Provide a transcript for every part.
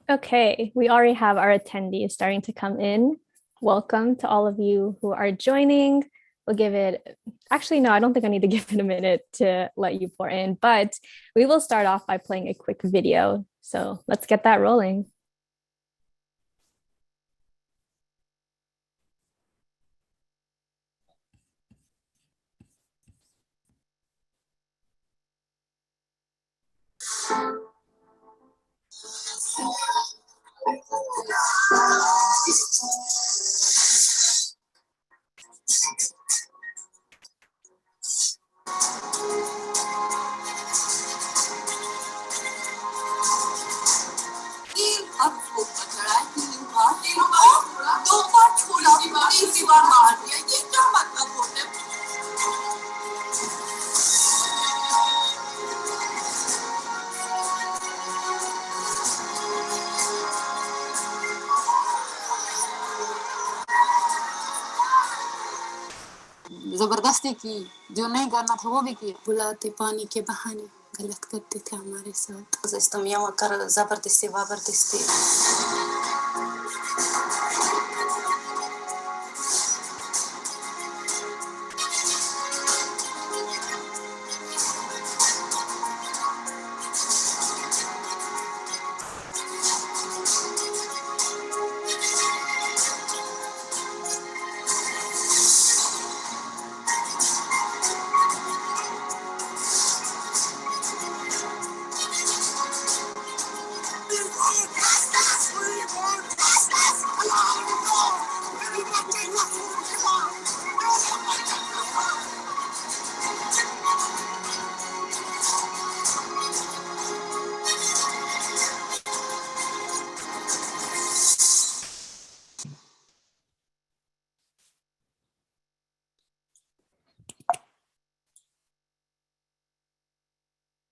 Okay, we already have our attendees starting to come in. Welcome to all of you who are joining. We'll give it, actually, no, I don't think I need to give it a minute to let you pour in, but we will start off by playing a quick video. So let's get that rolling. जबरदस्ती की, जो नहीं करना था वो भी किया। बुलाते पानी के बहाने, गलत करते थे हमारे साथ। استميوا कर जबरदस्ती वाबरदस्ती।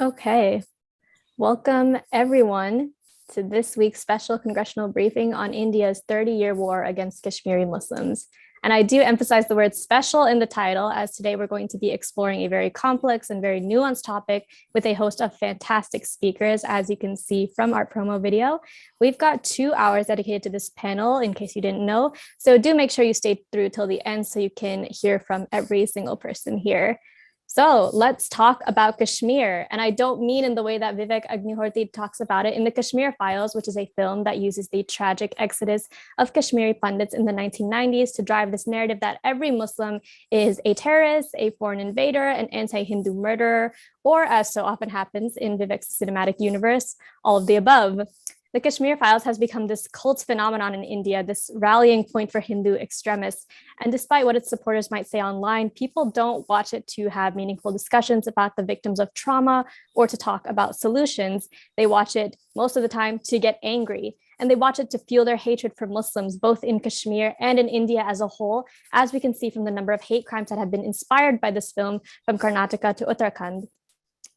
Okay, welcome everyone to this week's special congressional briefing on India's 30-year war against Kashmiri Muslims. And I do emphasize the word special in the title, as today we're going to be exploring a very complex and very nuanced topic with a host of fantastic speakers, as you can see from our promo video. We've got 2 hours dedicated to this panel, in case you didn't know. So do make sure you stay through till the end so you can hear from every single person here. So let's talk about Kashmir. And I don't mean in the way that Vivek Agnihotri talks about it in the Kashmir Files, which is a film that uses the tragic exodus of Kashmiri Pandits in the 1990s to drive this narrative that every Muslim is a terrorist, a foreign invader, an anti-Hindu murderer, or as so often happens in Vivek's cinematic universe, all of the above. The Kashmir Files has become this cult phenomenon in India, this rallying point for Hindu extremists. And despite what its supporters might say online, people don't watch it to have meaningful discussions about the victims of trauma or to talk about solutions. They watch it most of the time to get angry. And they watch it to fuel their hatred for Muslims, both in Kashmir and in India as a whole, as we can see from the number of hate crimes that have been inspired by this film from Karnataka to Uttarakhand.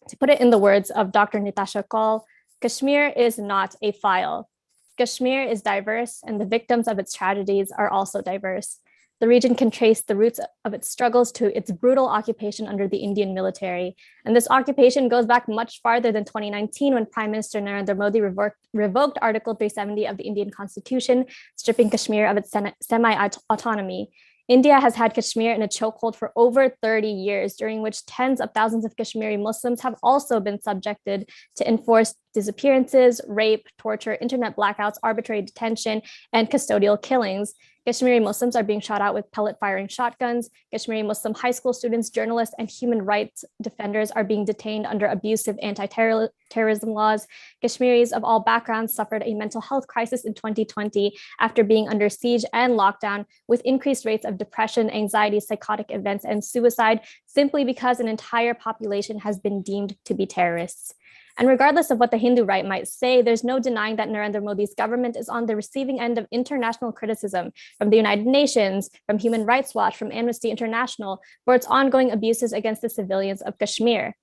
To put it in the words of Dr. Nitasha Kaul, Kashmir is not a file. Kashmir is diverse, and the victims of its tragedies are also diverse. The region can trace the roots of its struggles to its brutal occupation under the Indian military. And this occupation goes back much farther than 2019, when Prime Minister Narendra Modi revoked Article 370 of the Indian Constitution, stripping Kashmir of its semi-autonomy. India has had Kashmir in a chokehold for over 30 years, during which tens of thousands of Kashmiri Muslims have also been subjected to enforced disappearances, rape, torture, internet blackouts, arbitrary detention, and custodial killings. Kashmiri Muslims are being shot out with pellet firing shotguns. Kashmiri Muslim high school students, journalists, and human rights defenders are being detained under abusive anti-terrorism laws. Kashmiris of all backgrounds suffered a mental health crisis in 2020 after being under siege and lockdown, with increased rates of depression, anxiety, psychotic events, and suicide, simply because an entire population has been deemed to be terrorists. And regardless of what the Hindu right might say, there's no denying that Narendra Modi's government is on the receiving end of international criticism from the United Nations, from Human Rights Watch, from Amnesty International, for its ongoing abuses against the civilians of Kashmir.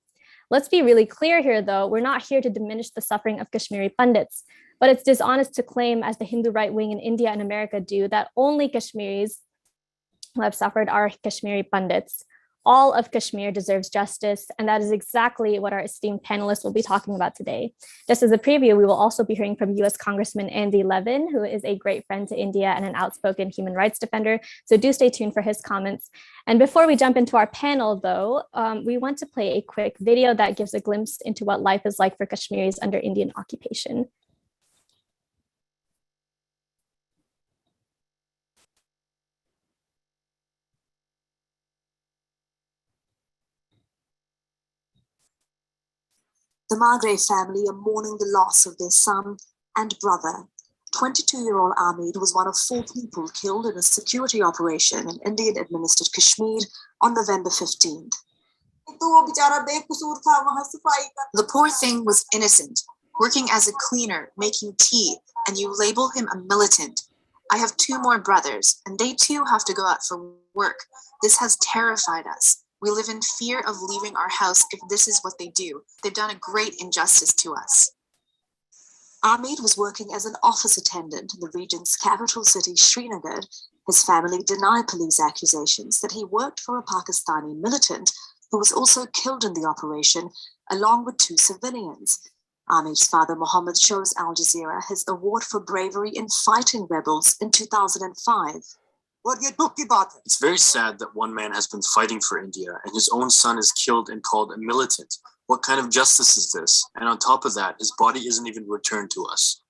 Let's be really clear here, though, we're not here to diminish the suffering of Kashmiri Pandits, but it's dishonest to claim, as the Hindu right wing in India and America do, that only Kashmiris who have suffered are Kashmiri Pandits. All of Kashmir deserves justice, and that is exactly what our esteemed panelists will be talking about today. Just as a preview, we will also be hearing from US Congressman Andy Levin, who is a great friend to India and an outspoken human rights defender. So do stay tuned for his comments. And before we jump into our panel, though, we want to play a quick video that gives a glimpse into what life is like for Kashmiris under Indian occupation. The Magre family are mourning the loss of their son and brother. 22-year-old Ahmed was one of 4 people killed in a security operation in Indian-administered Kashmir on November 15th. The poor thing was innocent, working as a cleaner, making tea, and you label him a militant. I have 2 more brothers, and they too have to go out for work. This has terrified us. We live in fear of leaving our house if this is what they do. They've done a great injustice to us. Ahmed was working as an office attendant in the region's capital city, Srinagar. His family denied police accusations that he worked for a Pakistani militant who was also killed in the operation, along with 2 civilians. Ahmed's father, Mohammed, shows Al Jazeera his award for bravery in fighting rebels in 2005. It's very sad that one man has been fighting for India and his own son is killed and called a militant. What kind of justice is this? And on top of that, his body isn't even returned to us.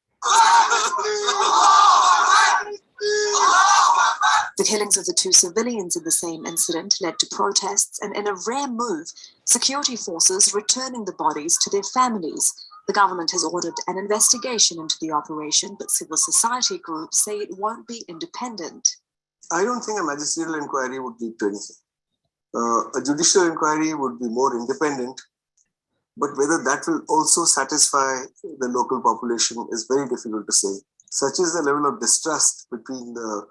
The killings of the 2 civilians in the same incident led to protests, and in a rare move, security forces returning the bodies to their families. The government has ordered an investigation into the operation, but civil society groups say it won't be independent. I don't think a magisterial inquiry would lead to anything. A judicial inquiry would be more independent, but whether that will also satisfy the local population is very difficult to say. Such is the level of distrust between the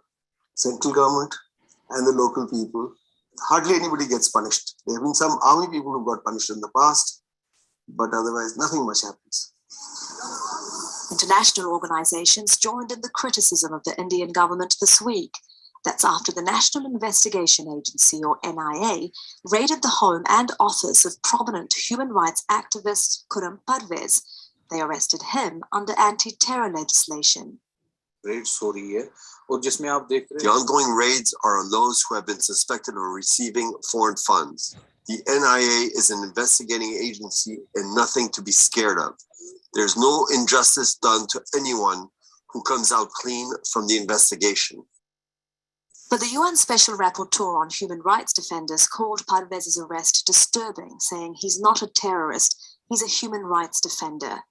central government and the local people. Hardly anybody gets punished. There have been some army people who got punished in the past, but otherwise nothing much happens. International organizations joined in the criticism of the Indian government this week. That's after the National Investigation Agency, or NIA, raided the home and office of prominent human rights activist Khurram Parvez. They arrested him under anti-terror legislation. The ongoing raids are on those who have been suspected of receiving foreign funds. The NIA is an investigating agency and nothing to be scared of. There's no injustice done to anyone who comes out clean from the investigation. But the UN Special Rapporteur on Human Rights Defenders called Parvez's arrest disturbing, saying he's not a terrorist, he's a human rights defender.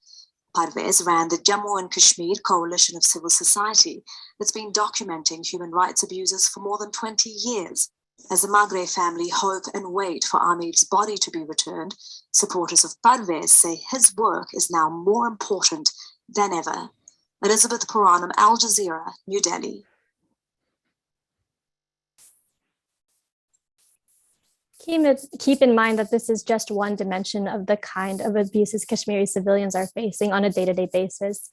Parvez ran the Jammu and Kashmir Coalition of Civil Society that's been documenting human rights abuses for more than 20 years. As the Magre family hope and wait for Ahmed's body to be returned, supporters of Parvez say his work is now more important than ever. Elizabeth Puranam, Al Jazeera, New Delhi. Keep in mind that this is just one dimension of the kind of abuses Kashmiri civilians are facing on a day-to-day basis.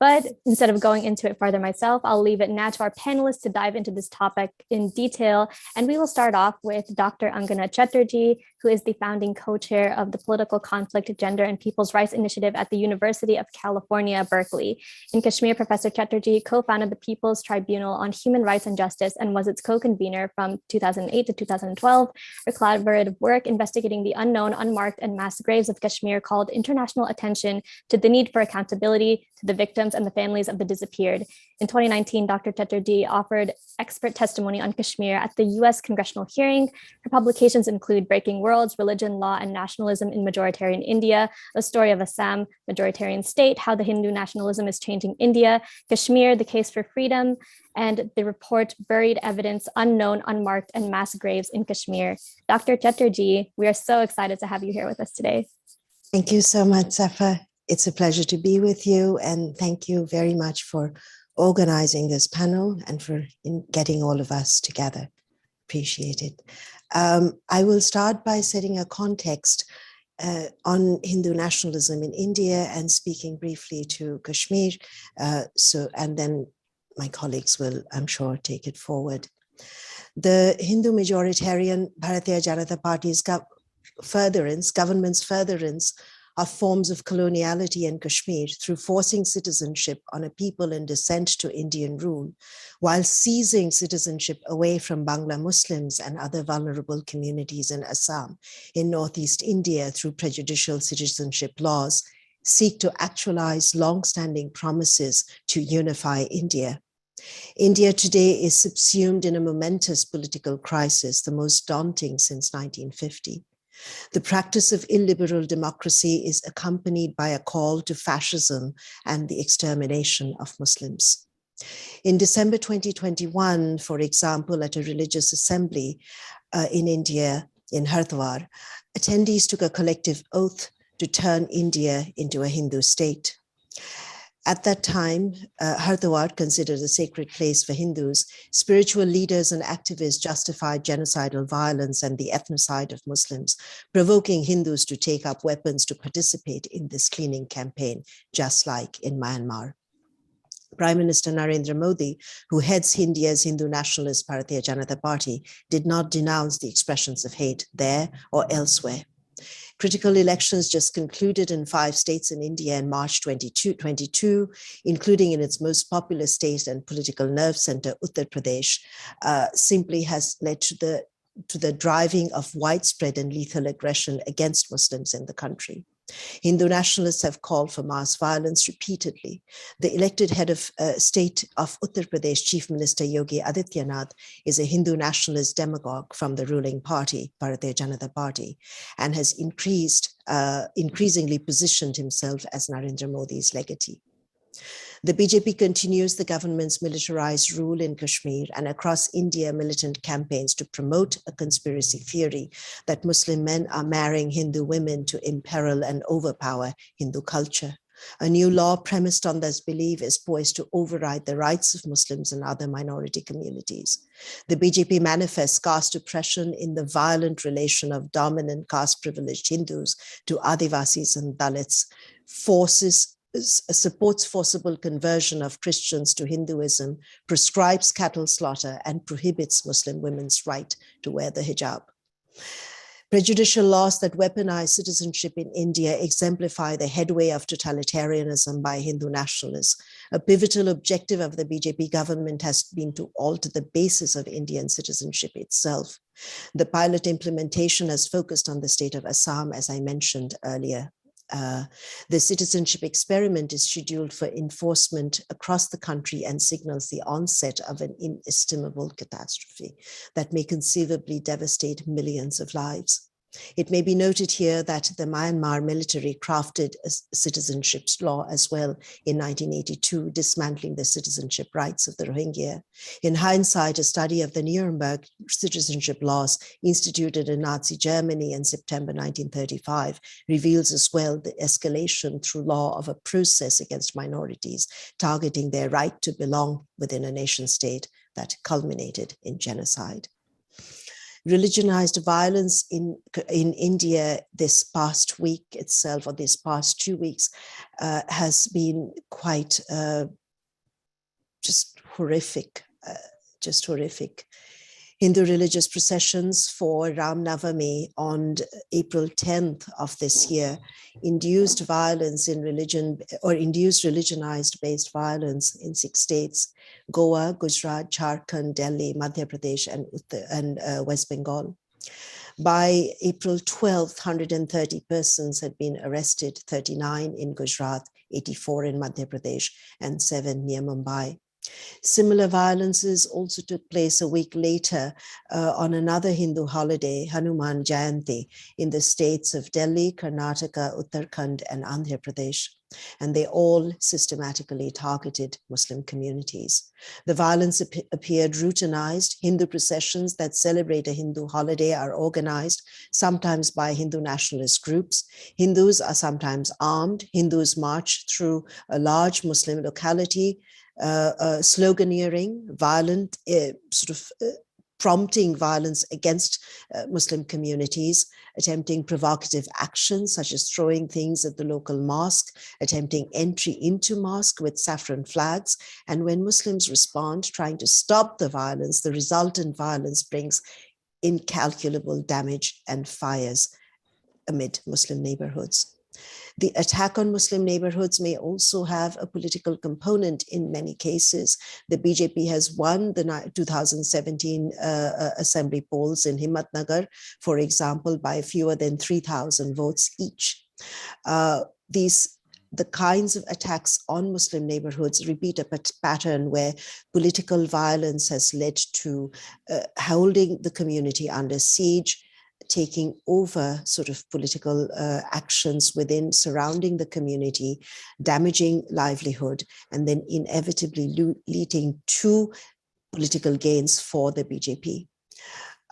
But instead of going into it further myself, I'll leave it now to our panelists to dive into this topic in detail. And we will start off with Dr. Angana Chatterjee, who is the founding co-chair of the Political Conflict, Gender and People's Rights Initiative at the University of California, Berkeley. In Kashmir, Professor Chatterjee co-founded the People's Tribunal on Human Rights and Justice and was its co-convener from 2008 to 2012. Her collaborative work investigating the unknown, unmarked, and mass graves of Kashmir called international attention to the need for accountability to the victims and the families of the disappeared. In 2019, Dr. Chatterjee offered expert testimony on Kashmir at the US congressional hearing. Her publications include Breaking Worlds, Religion, Law, and Nationalism in Majoritarian India, The Story of Assam, Majoritarian State, How the Hindu Nationalism is Changing India, Kashmir, The Case for Freedom, and the report Buried Evidence, Unknown, Unmarked, and Mass Graves in Kashmir. Dr. Chatterjee, we are so excited to have you here with us today. Thank you so much, Safa. It's a pleasure to be with you, and thank you very much for organizing this panel and for getting all of us together. Appreciate it. I will start by setting a context on Hindu nationalism in India and speaking briefly to Kashmir. And then my colleagues will, I'm sure, take it forward. The Hindu majoritarian Bharatiya Janata Party's government's furtherance of forms of coloniality in Kashmir through forcing citizenship on a people in descent to Indian rule, while seizing citizenship away from Bangla Muslims and other vulnerable communities in Assam, in Northeast India through prejudicial citizenship laws, seek to actualize long-standing promises to unify India. India today is subsumed in a momentous political crisis, the most daunting since 1950. The practice of illiberal democracy is accompanied by a call to fascism and the extermination of Muslims. In December 2021, for example, at a religious assembly in India, in Haridwar, attendees took a collective oath to turn India into a Hindu state. At that time, Haridwar, considered a sacred place for Hindus, spiritual leaders and activists justified genocidal violence and the ethnocide of Muslims, provoking Hindus to take up weapons to participate in this cleaning campaign, just like in Myanmar. Prime Minister Narendra Modi, who heads India's Hindu nationalist Bharatiya Janata Party, did not denounce the expressions of hate there or elsewhere. Critical elections just concluded in 5 states in India in March 2022, including in its most populous state and political nerve center, Uttar Pradesh, simply has led to the driving of widespread and lethal aggression against Muslims in the country. Hindu nationalists have called for mass violence repeatedly. The elected head of state of Uttar Pradesh, Chief Minister Yogi Adityanath, is a Hindu nationalist demagogue from the ruling party, Bharatiya Janata Party, and has increasingly positioned himself as Narendra Modi's legatee. The BJP continues the government's militarized rule in Kashmir and across India militant campaigns to promote a conspiracy theory that Muslim men are marrying Hindu women to imperil and overpower Hindu culture. A new law premised on this belief is poised to override the rights of Muslims and other minority communities. The BJP manifests caste oppression in the violent relation of dominant caste-privileged Hindus to Adivasis and Dalits, supports forcible conversion of Christians to Hinduism, prescribes cattle slaughter, and prohibits Muslim women's right to wear the hijab. Prejudicial laws that weaponize citizenship in India exemplify the headway of totalitarianism by Hindu nationalists. A pivotal objective of the BJP government has been to alter the basis of Indian citizenship itself. The pilot implementation has focused on the state of Assam, as I mentioned earlier. The citizenship experiment is scheduled for enforcement across the country and signals the onset of an inestimable catastrophe that may conceivably devastate millions of lives. It may be noted here that the Myanmar military crafted a citizenship law as well in 1982, dismantling the citizenship rights of the Rohingya. In hindsight, a study of the Nuremberg citizenship laws instituted in Nazi Germany in September 1935 reveals as well the escalation through law of a process against minorities, targeting their right to belong within a nation state that culminated in genocide. Religionized violence in India this past week itself, or these past 2 weeks, has been quite just horrific. Hindu religious processions for Ram Navami on April 10th of this year induced violence in religion, or induced religionized based violence in 6 states: Goa, Gujarat, Jharkhand, Delhi, Madhya Pradesh, and West Bengal. By April 12th, 130 persons had been arrested, 39 in Gujarat, 84 in Madhya Pradesh, and 7 near Mumbai. Similar violences also took place a week later on another Hindu holiday, Hanuman Jayanti, in the states of Delhi, Karnataka, Uttarakhand, and Andhra Pradesh. And they all systematically targeted Muslim communities. The violence appeared routinized. Hindu processions that celebrate a Hindu holiday are organized, sometimes by Hindu nationalist groups. Hindus are sometimes armed. Hindus march through a large Muslim locality, sloganeering, violent prompting violence against Muslim communities, attempting provocative actions such as throwing things at the local mosque, attempting entry into mosque with saffron flags. And when Muslims respond, trying to stop the violence, the resultant violence brings incalculable damage and fires amid Muslim neighborhoods. The attack on Muslim neighborhoods may also have a political component in many cases. The BJP has won the 2017 assembly polls in Himmatnagar, for example, by fewer than 3,000 votes each. The kinds of attacks on Muslim neighborhoods repeat a pattern where political violence has led to holding the community under siege, taking over sort of political actions within surrounding the community, damaging livelihood, and then inevitably leading to political gains for the BJP.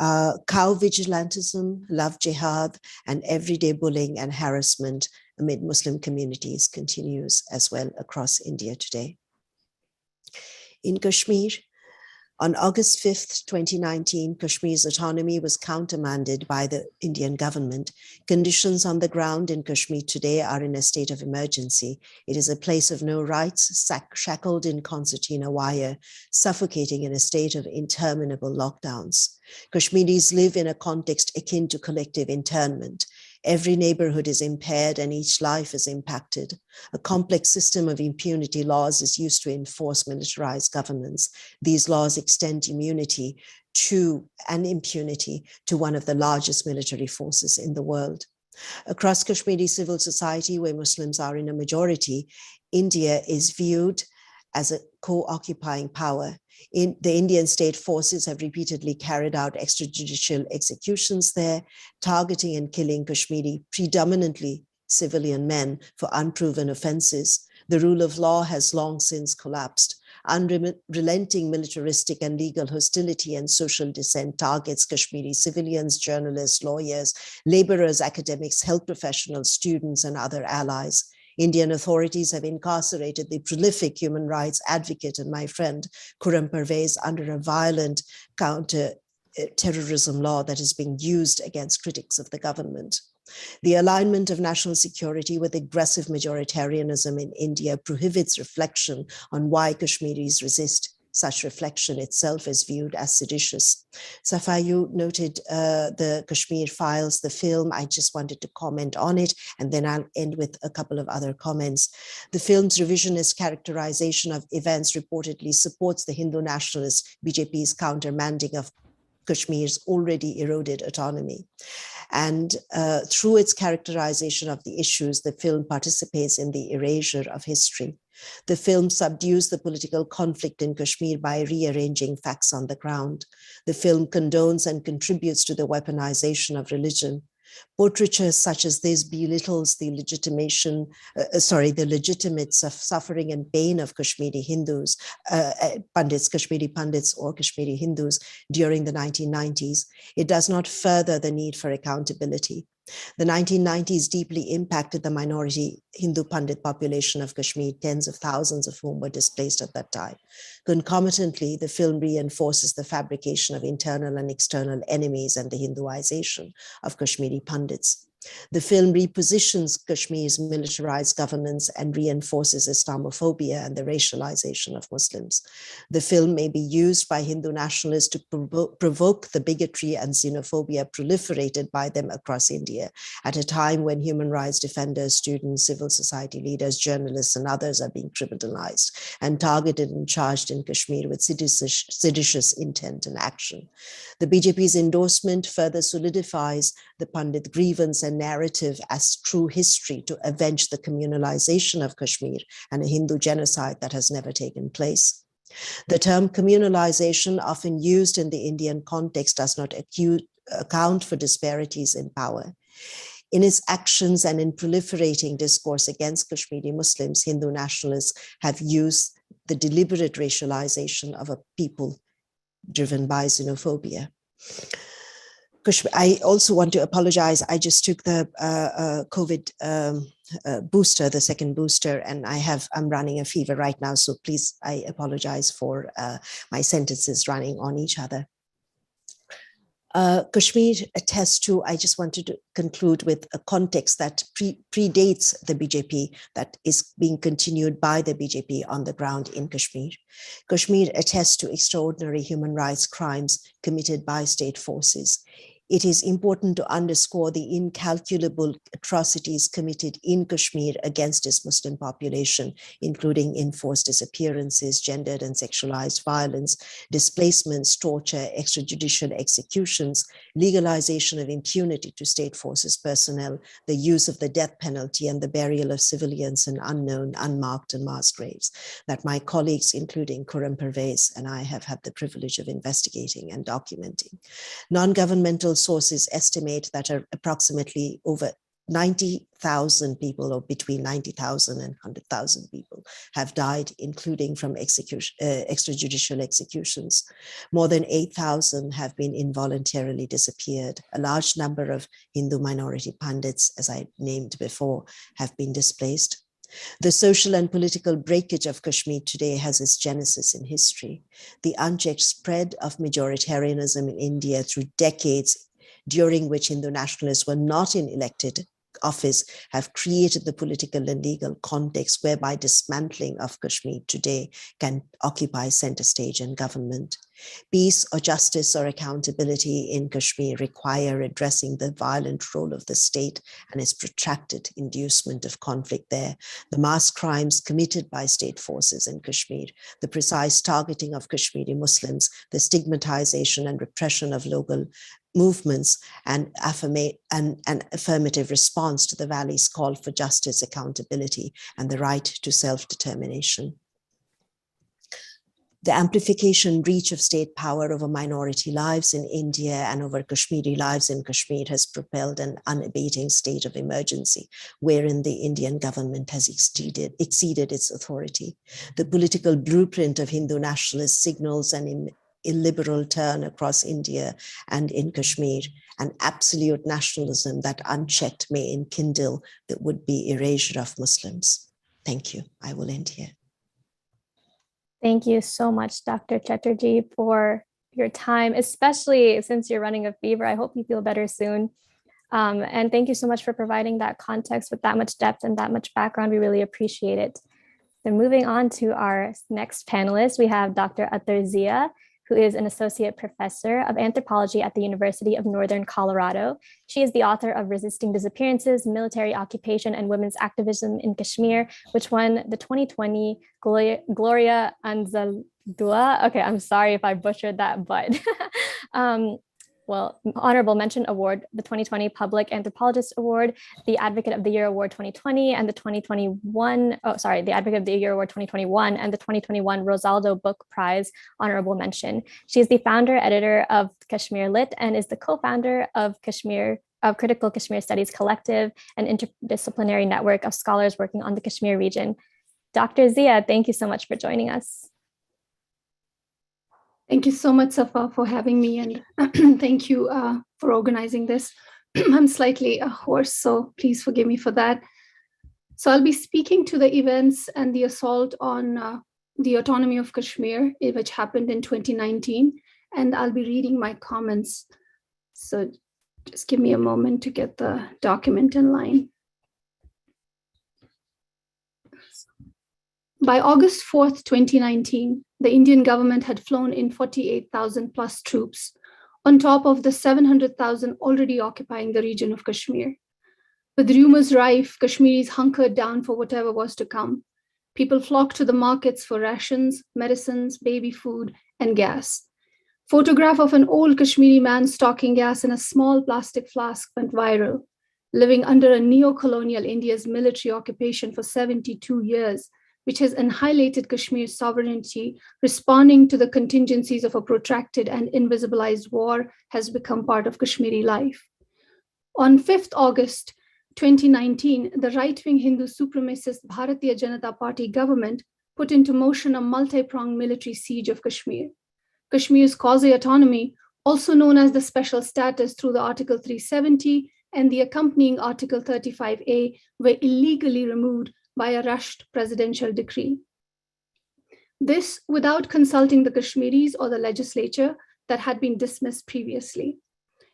Cow vigilantism, love jihad, and everyday bullying and harassment amid Muslim communities continues as well across India today. In Kashmir, on August 5th, 2019, Kashmir's autonomy was countermanded by the Indian government. Conditions on the ground in Kashmir today are in a state of emergency. It is a place of no rights, shackled in concertina wire, suffocating in a state of interminable lockdowns. Kashmiris live in a context akin to collective internment. Every neighborhood is impaired and each life is impacted. A complex system of impunity laws is used to enforce militarized governance. These laws extend immunity and impunity to one of the largest military forces in the world. Across Kashmiri civil society, where Muslims are in a majority, India is viewed as a co-occupying power. The Indian state forces have repeatedly carried out extrajudicial executions there, targeting and killing Kashmiri, predominantly civilian men, for unproven offenses. The rule of law has long since collapsed. Unrelenting militaristic and legal hostility and social dissent targets Kashmiri civilians, journalists, lawyers, laborers, academics, health professionals, students, and other allies. Indian authorities have incarcerated the prolific human rights advocate and my friend Khurram Parvez under a violent counter-terrorism law that is being used against critics of the government. The alignment of national security with aggressive majoritarianism in India prohibits reflection on why Kashmiris resist. Such reflection itself is viewed as seditious. Safa, you noted the Kashmir Files, the film. I just wanted to comment on it, and then I'll end with a couple of other comments. The film's revisionist characterization of events reportedly supports the Hindu nationalist BJP's countermanding of Kashmir's already eroded autonomy. And through its characterization of the issues, the film participates in the erasure of history. The film subdues the political conflict in Kashmir by rearranging facts on the ground. The film condones and contributes to the weaponization of religion. Portraiture such as this belittles the legitimate suffering and pain of Kashmiri Hindus, Kashmiri Pandits or Kashmiri Hindus during the 1990s. It does not further the need for accountability. The 1990s deeply impacted the minority Hindu Pandit population of Kashmir, tens of thousands of whom were displaced at that time. Concomitantly, the film reinforces the fabrication of internal and external enemies and the Hinduization of Kashmiri Pandits. The film repositions Kashmir's militarized governance and reinforces Islamophobia and the racialization of Muslims. The film may be used by Hindu nationalists to provoke the bigotry and xenophobia proliferated by them across India at a time when human rights defenders, students, civil society leaders, journalists, and others are being criminalized and targeted and charged in Kashmir with seditious intent and action. The BJP's endorsement further solidifies the Pandit grievance and narrative as true history to avenge the communalization of Kashmir and a Hindu genocide that has never taken place. The term communalization, often used in the Indian context, does not account for disparities in power. In its actions and in proliferating discourse against Kashmiri Muslims, Hindu nationalists have used the deliberate racialization of a people driven by xenophobia. I also want to apologize. I just took the COVID booster, the second booster, and I'm running a fever right now. So please, I apologize for my sentences running on each other. Kashmir attests to, I just wanted to conclude with a context that predates the BJP, that is being continued by the BJP on the ground in Kashmir. Kashmir attests to extraordinary human rights crimes committed by state forces. It is important to underscore the incalculable atrocities committed in Kashmir against its Muslim population, including enforced disappearances, gendered and sexualized violence, displacements, torture, extrajudicial executions, legalization of impunity to state forces personnel, the use of the death penalty, and the burial of civilians in unknown, unmarked, and mass graves that my colleagues, including Khurram Pervez, and I have had the privilege of investigating and documenting. Non-governmental sources estimate that approximately over 90,000 people, or between 90,000 and 100,000 people, have died, including from extrajudicial executions. More than 8,000 have been involuntarily disappeared. A large number of Hindu minority Pandits, as I named before, have been displaced. The social and political breakage of Kashmir today has its genesis in history. The unchecked spread of majoritarianism in India through decades, during which Hindu nationalists were not in elected office, have created the political and legal context whereby dismantling of Kashmir today can occupy center stage in government. Peace or justice or accountability in Kashmir require addressing the violent role of the state and its protracted inducement of conflict there, the mass crimes committed by state forces in Kashmir, the precise targeting of Kashmiri Muslims, the stigmatization and repression of local movements, and an affirmative response to the Valley's call for justice, accountability, and the right to self-determination. The amplification reach of state power over minority lives in India and over Kashmiri lives in Kashmir has propelled an unabating state of emergency, wherein the Indian government has exceeded its authority. The political blueprint of Hindu nationalist signals an illiberal turn across India and in Kashmir, an absolute nationalism that unchecked may enkindle the would-be erasure of Muslims. Thank you. I will end here. Thank you so much, Dr. Chatterjee, for your time, especially since you're running a fever. I hope you feel better soon. And thank you so much for providing that context with that much depth and that much background. We really appreciate it. Then moving on to our next panelist, we have Dr. Athar Zia, who is an associate professor of anthropology at the University of Northern Colorado. She is the author of Resisting Disappearances, Military Occupation and Women's Activism in Kashmir, which won the 2020 Gloria Anzaldúa. Okay, I'm sorry if I butchered that, but honorable mention award, the 2020 Public Anthropologist Award, the Advocate of the Year Award 2020, and the the Advocate of the Year Award 2021, and the 2021 Rosaldo Book Prize honorable mention. She is the founder editor of Kashmir Lit and is the co-founder of Critical Kashmir Studies Collective, an interdisciplinary network of scholars working on the Kashmir region. Dr. Zia, thank you so much for joining us. Thank you so much, Safa, for having me, and thank you for organizing this. I'm slightly hoarse, so please forgive me for that. So I'll be speaking to the events and the assault on the autonomy of Kashmir, which happened in 2019, and I'll be reading my comments. So just give me a moment to get the document in line. By August 4th, 2019, the Indian government had flown in 48,000 plus troops, on top of the 700,000 already occupying the region of Kashmir. With rumors rife, Kashmiris hunkered down for whatever was to come. People flocked to the markets for rations, medicines, baby food, and gas. Photograph of an old Kashmiri man stocking gas in a small plastic flask went viral. Living under a neo-colonial India's military occupation for 72 years, which has annihilated Kashmir's sovereignty, responding to the contingencies of a protracted and invisibilized war has become part of Kashmiri life. On 5th August 2019, the right-wing Hindu supremacist Bharatiya Janata Party government put into motion a multi-pronged military siege of Kashmir. Kashmir's quasi-autonomy, also known as the special status through the Article 370 and the accompanying Article 35A, were illegally removed by a rushed presidential decree. This without consulting the Kashmiris or the legislature that had been dismissed previously.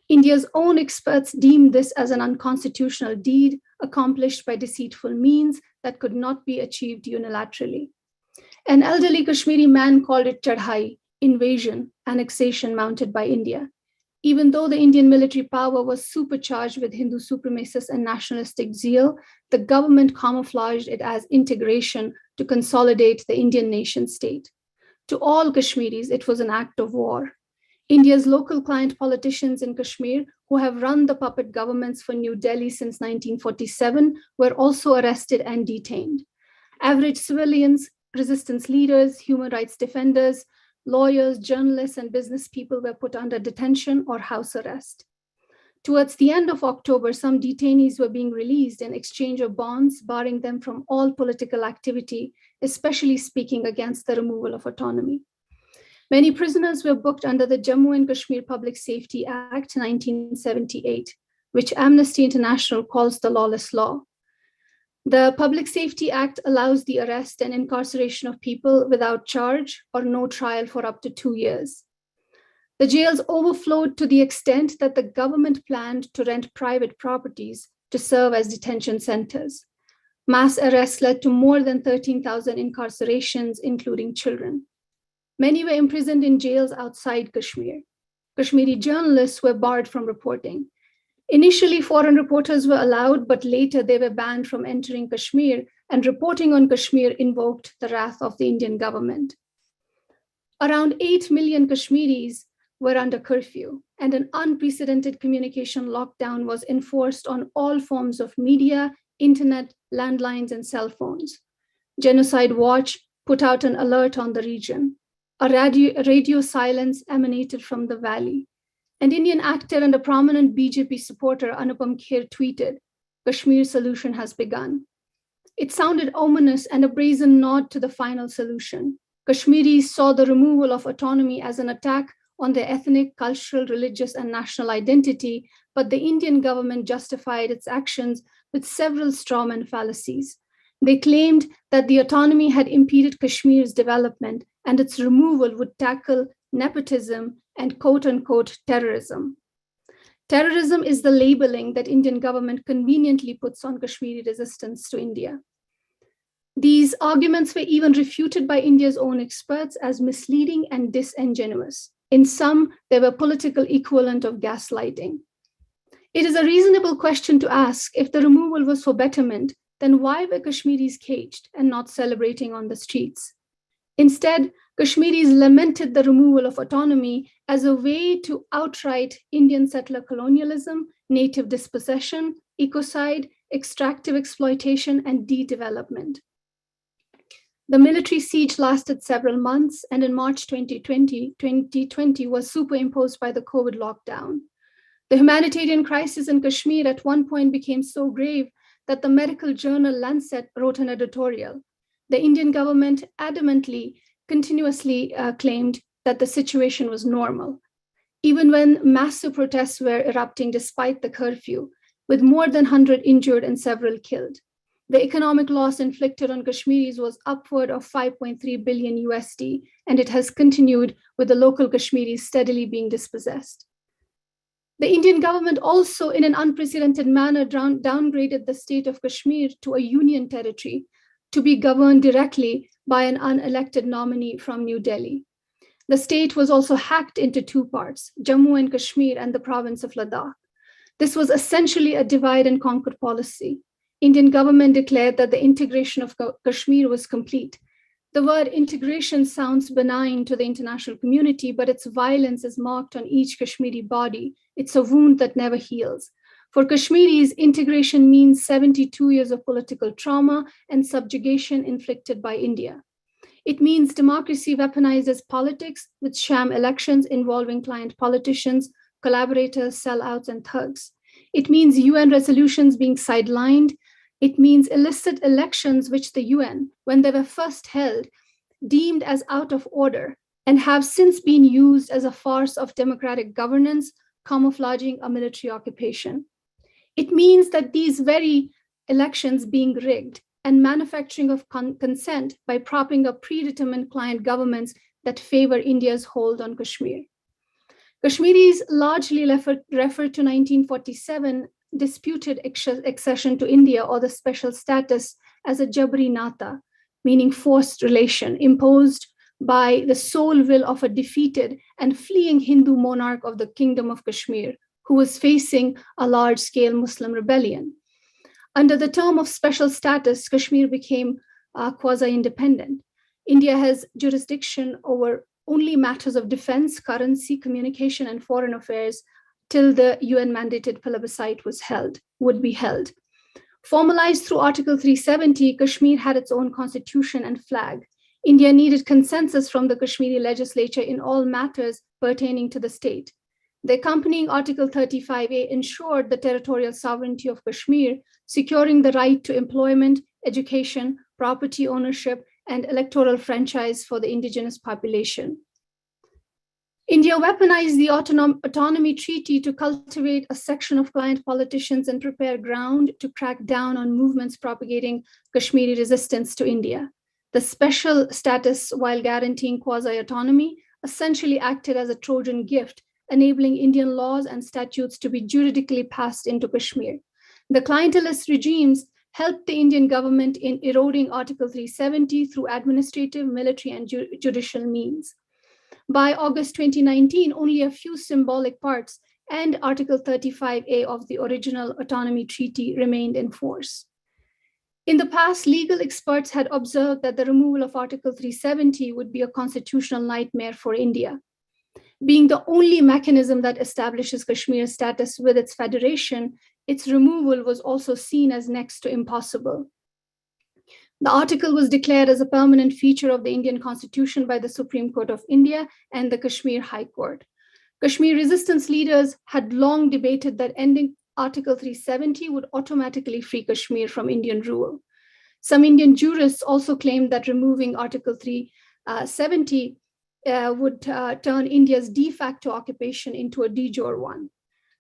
India's own experts deemed this as an unconstitutional deed accomplished by deceitful means that could not be achieved unilaterally. An elderly Kashmiri man called it chadhai, invasion, annexation mounted by India. Even though the Indian military power was supercharged with Hindu supremacist and nationalistic zeal, the government camouflaged it as integration to consolidate the Indian nation state. To all Kashmiris, it was an act of war. India's local client politicians in Kashmir, who have run the puppet governments for New Delhi since 1947, were also arrested and detained. Average civilians, resistance leaders, human rights defenders, lawyers, journalists, and business people were put under detention or house arrest. Towards the end of October, some detainees were being released in exchange of bonds, barring them from all political activity, especially speaking against the removal of autonomy. Many prisoners were booked under the Jammu and Kashmir Public Safety Act 1978, which Amnesty International calls the lawless law. The Public Safety Act allows the arrest and incarceration of people without charge or no trial for up to 2 years. The jails overflowed to the extent that the government planned to rent private properties to serve as detention centers. Mass arrests led to more than 13,000 incarcerations, including children. Many were imprisoned in jails outside Kashmir. Kashmiri journalists were barred from reporting. Initially, foreign reporters were allowed, but later they were banned from entering Kashmir, and reporting on Kashmir invoked the wrath of the Indian government. Around 8 million Kashmiris were under curfew, and an unprecedented communication lockdown was enforced on all forms of media, internet, landlines, and cell phones. Genocide Watch put out an alert on the region. A radio silence emanated from the valley. An Indian actor and a prominent BJP supporter, Anupam Kher, tweeted, "Kashmir solution has begun." It sounded ominous and a brazen nod to the final solution. Kashmiris saw the removal of autonomy as an attack on their ethnic, cultural, religious, and national identity, but the Indian government justified its actions with several strawman fallacies. They claimed that the autonomy had impeded Kashmir's development and its removal would tackle nepotism and quote-unquote terrorism. Terrorism is the labeling that Indian government conveniently puts on Kashmiri resistance to India. These arguments were even refuted by India's own experts as misleading and disingenuous. In some, they were political equivalent of gaslighting. It is a reasonable question to ask, if the removal was for betterment, then why were Kashmiris caged and not celebrating on the streets? Instead, Kashmiris lamented the removal of autonomy as a way to outright Indian settler colonialism, native dispossession, ecocide, extractive exploitation, and de-development. The military siege lasted several months, and in March 2020 was superimposed by the COVID lockdown. The humanitarian crisis in Kashmir at one point became so grave that the medical journal Lancet wrote an editorial. The Indian government continuously claimed that the situation was normal, even when massive protests were erupting despite the curfew, with more than 100 injured and several killed. The economic loss inflicted on Kashmiris was upward of 5.3 billion USD, and it has continued with the local Kashmiris steadily being dispossessed. The Indian government also, in an unprecedented manner, downgraded the state of Kashmir to a union territory to be governed directly by an unelected nominee from New Delhi. The state was also hacked into two parts, Jammu and Kashmir and the province of Ladakh. This was essentially a divide and conquer policy. Indian government declared that the integration of Kashmir was complete. The word integration sounds benign to the international community, but its violence is marked on each Kashmiri body. It's a wound that never heals. For Kashmiris, integration means 72 years of political trauma and subjugation inflicted by India. It means democracy weaponized as politics with sham elections involving client politicians, collaborators, sellouts, and thugs. It means UN resolutions being sidelined. It means illicit elections which the UN, when they were first held, deemed as out of order and have since been used as a farce of democratic governance, camouflaging a military occupation. It means that these very elections being rigged and manufacturing of consent by propping up predetermined client governments that favor India's hold on Kashmir. Kashmiris largely refer to 1947 disputed accession to India or the special status as a Jabri Nata, meaning forced relation, imposed by the sole will of a defeated and fleeing Hindu monarch of the Kingdom of Kashmir, who was facing a large-scale Muslim rebellion. Under the term of special status, Kashmir became quasi-independent. India has jurisdiction over only matters of defense, currency, communication, and foreign affairs till the UN-mandated plebiscite would be held. Formalized through Article 370, Kashmir had its own constitution and flag. India needed consensus from the Kashmiri legislature in all matters pertaining to the state. The accompanying Article 35A ensured the territorial sovereignty of Kashmir, securing the right to employment, education, property ownership, and electoral franchise for the indigenous population. India weaponized the Autonomy Treaty to cultivate a section of client politicians and prepare ground to crack down on movements propagating Kashmiri resistance to India. The special status, while guaranteeing quasi-autonomy, essentially acted as a Trojan gift, enabling Indian laws and statutes to be juridically passed into Kashmir. The clientelist regimes helped the Indian government in eroding Article 370 through administrative, military, and judicial means. By August 2019, only a few symbolic parts and Article 35A of the original Autonomy Treaty remained in force. In the past, legal experts had observed that the removal of Article 370 would be a constitutional nightmare for India. Being the only mechanism that establishes Kashmir's status with its federation, its removal was also seen as next to impossible. The article was declared as a permanent feature of the Indian Constitution by the Supreme Court of India and the Kashmir High Court. Kashmir resistance leaders had long debated that ending Article 370 would automatically free Kashmir from Indian rule. Some Indian jurists also claimed that removing Article 370 would turn India's de facto occupation into a de jure one.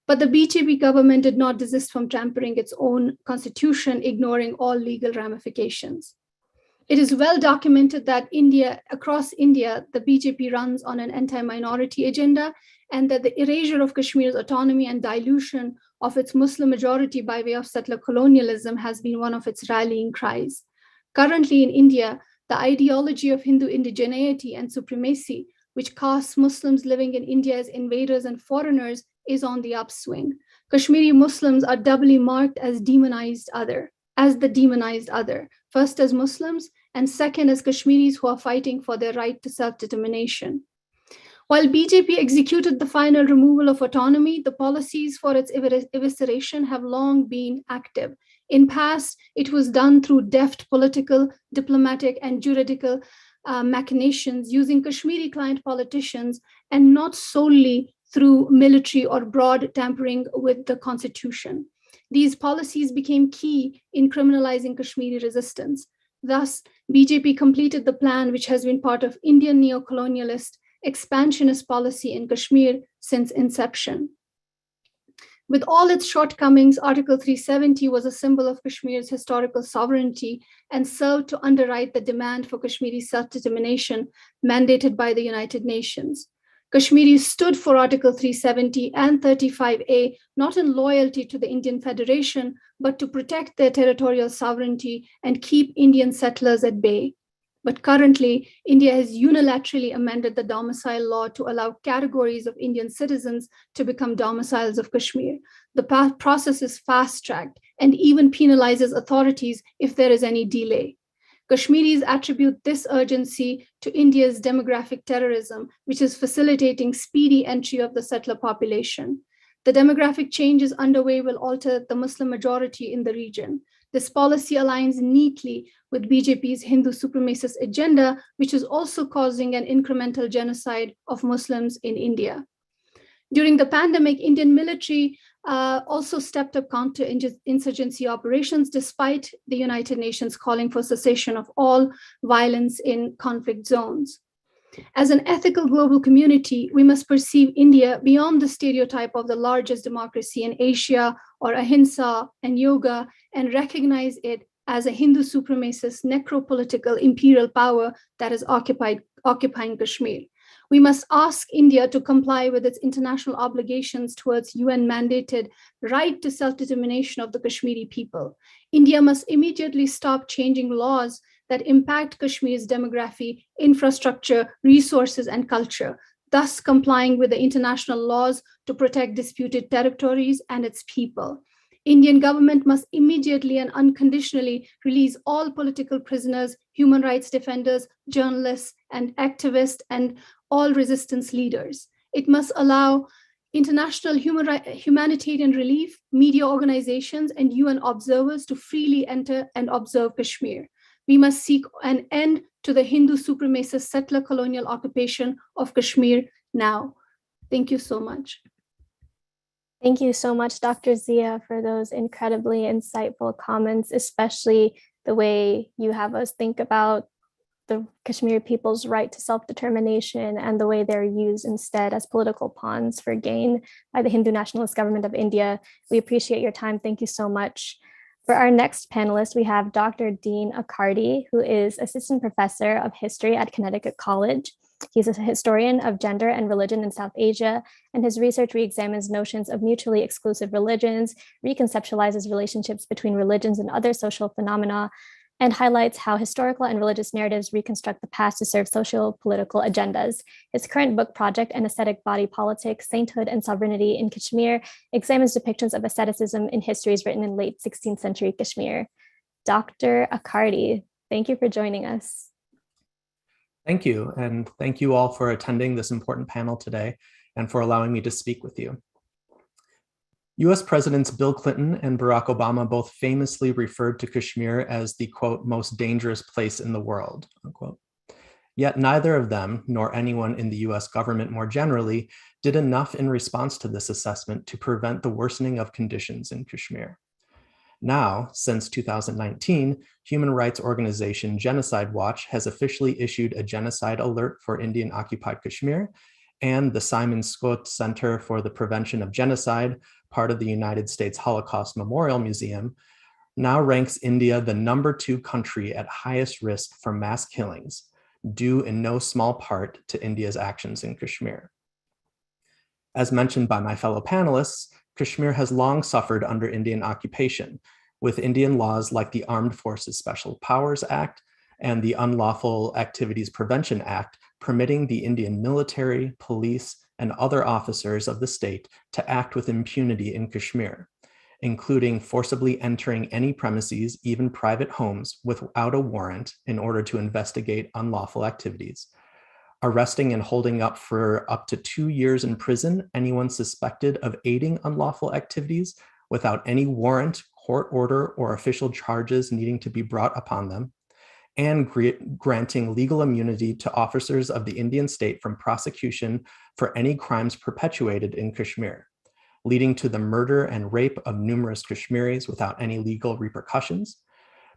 But the BJP government did not desist from tampering its own constitution, ignoring all legal ramifications. It is well documented that across India, the BJP runs on an anti-minority agenda, and that the erasure of Kashmir's autonomy and dilution of its Muslim majority by way of settler colonialism has been one of its rallying cries. Currently in India, the ideology of Hindu indigeneity and supremacy, which casts Muslims living in India as invaders and foreigners, is on the upswing. Kashmiri Muslims are doubly marked as the demonized other, first as Muslims and second as Kashmiris who are fighting for their right to self-determination. While BJP executed the final removal of autonomy, the policies for its evisceration have long been active. In past, it was done through deft political, diplomatic, and juridical machinations using Kashmiri client politicians and not solely through military or broad tampering with the constitution. These policies became key in criminalizing Kashmiri resistance. Thus, BJP completed the plan which has been part of Indian neo-colonialist expansionist policy in Kashmir since inception. With all its shortcomings, Article 370 was a symbol of Kashmir's historical sovereignty and served to underwrite the demand for Kashmiri self-determination mandated by the United Nations. Kashmiris stood for Article 370 and 35A not in loyalty to the Indian Federation, but to protect their territorial sovereignty and keep Indian settlers at bay. But currently, India has unilaterally amended the domicile law to allow categories of Indian citizens to become domiciles of Kashmir. The process is fast-tracked and even penalizes authorities if there is any delay. Kashmiris attribute this urgency to India's demographic terrorism, which is facilitating speedy entry of the settler population. The demographic changes underway will alter the Muslim majority in the region. This policy aligns neatly with BJP's Hindu supremacist agenda, which is also causing an incremental genocide of Muslims in India. During the pandemic, Indian military also stepped up counter-insurgency operations despite the United Nations calling for cessation of all violence in conflict zones. As an ethical global community, we must perceive India beyond the stereotype of the largest democracy in Asia or ahimsa and yoga and recognize it as a Hindu supremacist necropolitical imperial power that is occupying Kashmir. We must ask India to comply with its international obligations towards UN-mandated right to self-determination of the Kashmiri people. India must immediately stop changing laws that impact Kashmir's demography, infrastructure, resources, and culture, thus complying with the international laws to protect disputed territories and its people. Indian government must immediately and unconditionally release all political prisoners, human rights defenders, journalists, and activists, and all resistance leaders. It must allow international humanitarian relief, media organizations, and UN observers to freely enter and observe Kashmir. We must seek an end to the Hindu supremacist settler colonial occupation of Kashmir now. Thank you so much. Thank you so much, Dr. Zia, for those incredibly insightful comments, especially the way you have us think about the Kashmiri people's right to self-determination and the way they're used instead as political pawns for gain by the Hindu nationalist government of India. We appreciate your time. Thank you so much. For our next panelist, we have Dr. Dean Accardi, who is Assistant Professor of History at Connecticut College. He's a historian of gender and religion in South Asia, and his research re-examines notions of mutually exclusive religions, reconceptualizes relationships between religions and other social phenomena, and highlights how historical and religious narratives reconstruct the past to serve socio-political agendas. His current book project, An Ascetic Body Politic, Sainthood and Sovereignty in Kashmir, examines depictions of asceticism in histories written in late 16th century Kashmir. Dr. Accardi, thank you for joining us. Thank you, and thank you all for attending this important panel today and for allowing me to speak with you. US Presidents Bill Clinton and Barack Obama both famously referred to Kashmir as the, quote, most dangerous place in the world, unquote. Yet neither of them, nor anyone in the US government more generally, did enough in response to this assessment to prevent the worsening of conditions in Kashmir. Now, since 2019, human rights organization Genocide Watch has officially issued a genocide alert for Indian-occupied Kashmir, and the Simon Scott Center for the Prevention of Genocide, part of the United States Holocaust Memorial Museum, now ranks India the #2 country at highest risk for mass killings, due in no small part to India's actions in Kashmir. As mentioned by my fellow panelists, Kashmir has long suffered under Indian occupation, with Indian laws like the Armed Forces Special Powers Act and the Unlawful Activities Prevention Act permitting the Indian military, police, and other officers of the state to act with impunity in Kashmir, including forcibly entering any premises, even private homes, without a warrant in order to investigate unlawful activities, arresting and holding up for up to 2 years in prison anyone suspected of aiding unlawful activities without any warrant, court order, or official charges needing to be brought upon them, and granting legal immunity to officers of the Indian state from prosecution for any crimes perpetuated in Kashmir, leading to the murder and rape of numerous Kashmiris without any legal repercussions,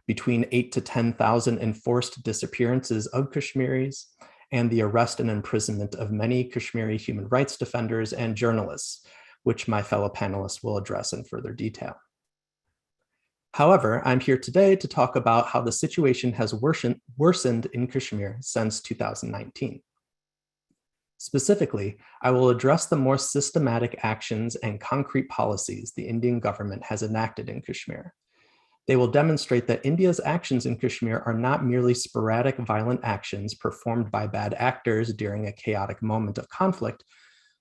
between 8,000 to 10,000 enforced disappearances of Kashmiris, and the arrest and imprisonment of many Kashmiri human rights defenders and journalists, which my fellow panelists will address in further detail. However, I'm here today to talk about how the situation has worsened in Kashmir since 2019. Specifically, I will address the more systematic actions and concrete policies the Indian government has enacted in Kashmir. They will demonstrate that India's actions in Kashmir are not merely sporadic violent actions performed by bad actors during a chaotic moment of conflict,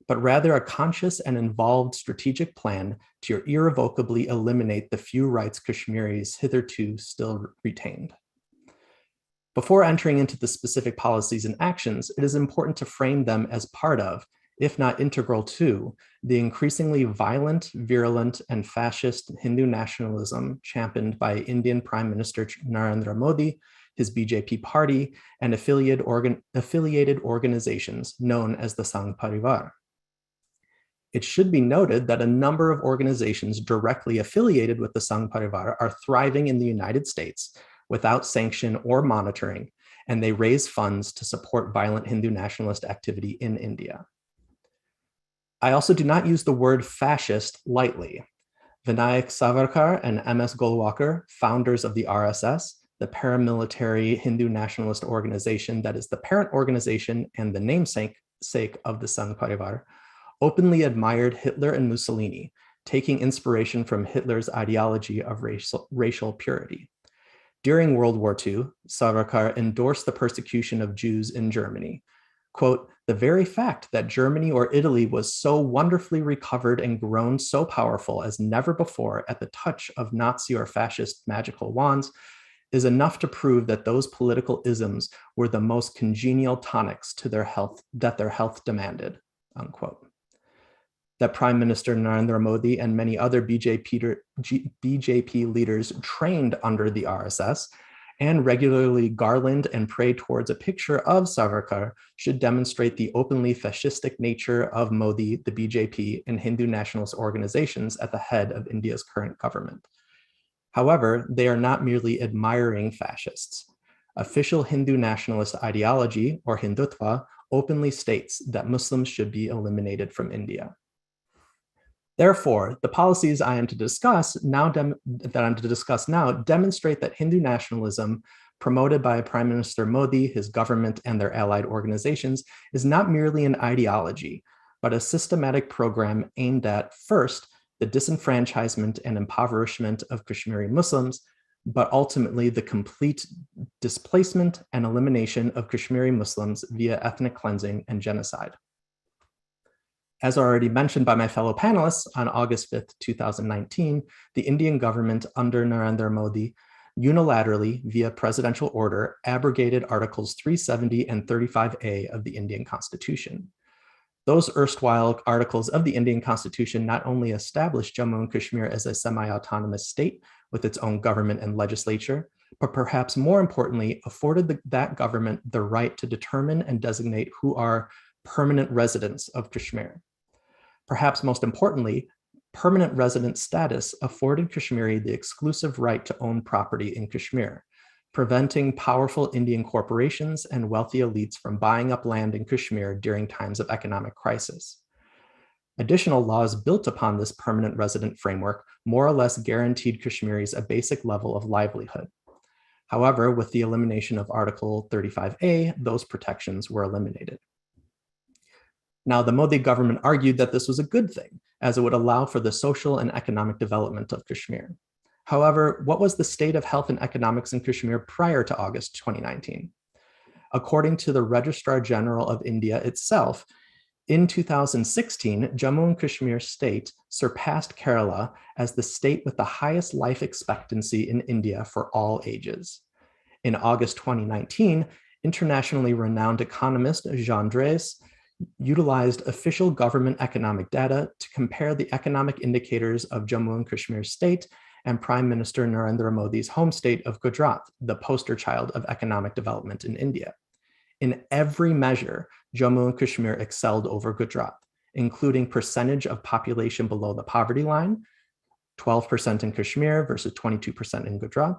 but rather a conscious and involved strategic plan to irrevocably eliminate the few rights Kashmiris hitherto still retained. Before entering into the specific policies and actions, it is important to frame them as part of, if not integral to, the increasingly violent, virulent, and fascist Hindu nationalism championed by Indian Prime Minister Narendra Modi, his BJP party, and affiliated organizations known as the Sangh Parivar. It should be noted that a number of organizations directly affiliated with the Sangh Parivar are thriving in the United States without sanction or monitoring, and they raise funds to support violent Hindu nationalist activity in India. I also do not use the word fascist lightly. Vinayak Savarkar and M.S. Golwalkar, founders of the RSS, the paramilitary Hindu nationalist organization that is the parent organization and the namesake namesake of the Sangh Parivar, openly admired Hitler and Mussolini, taking inspiration from Hitler's ideology of racial purity. During World War II, Savarkar endorsed the persecution of Jews in Germany. Quote, "The very fact that Germany or Italy was so wonderfully recovered and grown so powerful as never before at the touch of Nazi or fascist magical wands is enough to prove that those political isms were the most congenial tonics to their health demanded," unquote. That Prime Minister Narendra Modi and many other BJP leaders trained under the RSS and regularly garland and pray towards a picture of Savarkar should demonstrate the openly fascistic nature of Modi, the BJP, and Hindu nationalist organizations at the head of India's current government. However, they are not merely admiring fascists. Official Hindu nationalist ideology, or Hindutva, openly states that Muslims should be eliminated from India. Therefore, the policies I am to discuss now demonstrate that Hindu nationalism promoted by Prime Minister Modi, his government, and their allied organizations is not merely an ideology, but a systematic program aimed at, first, the disenfranchisement and impoverishment of Kashmiri Muslims, but ultimately the complete displacement and elimination of Kashmiri Muslims via ethnic cleansing and genocide. As already mentioned by my fellow panelists, on August 5th, 2019, the Indian government under Narendra Modi unilaterally, via presidential order, abrogated Articles 370 and 35A of the Indian Constitution. Those erstwhile articles of the Indian Constitution not only established Jammu and Kashmir as a semi-autonomous state with its own government and legislature, but perhaps more importantly, afforded that government the right to determine and designate who are permanent residents of Kashmir. Perhaps most importantly, permanent resident status afforded Kashmiri the exclusive right to own property in Kashmir, preventing powerful Indian corporations and wealthy elites from buying up land in Kashmir during times of economic crisis. Additional laws built upon this permanent resident framework more or less guaranteed Kashmiris a basic level of livelihood. However, with the elimination of Article 35A, those protections were eliminated. Now, the Modi government argued that this was a good thing, as it would allow for the social and economic development of Kashmir. However, what was the state of health and economics in Kashmir prior to August 2019? According to the Registrar General of India itself, in 2016, Jammu and Kashmir state surpassed Kerala as the state with the highest life expectancy in India for all ages. In August 2019, internationally renowned economist Jean Drèze utilized official government economic data to compare the economic indicators of Jammu and Kashmir state and Prime Minister Narendra Modi's home state of Gujarat, the poster child of economic development in India. In every measure, Jammu and Kashmir excelled over Gujarat, including percentage of population below the poverty line, 12% in Kashmir versus 22% in Gujarat,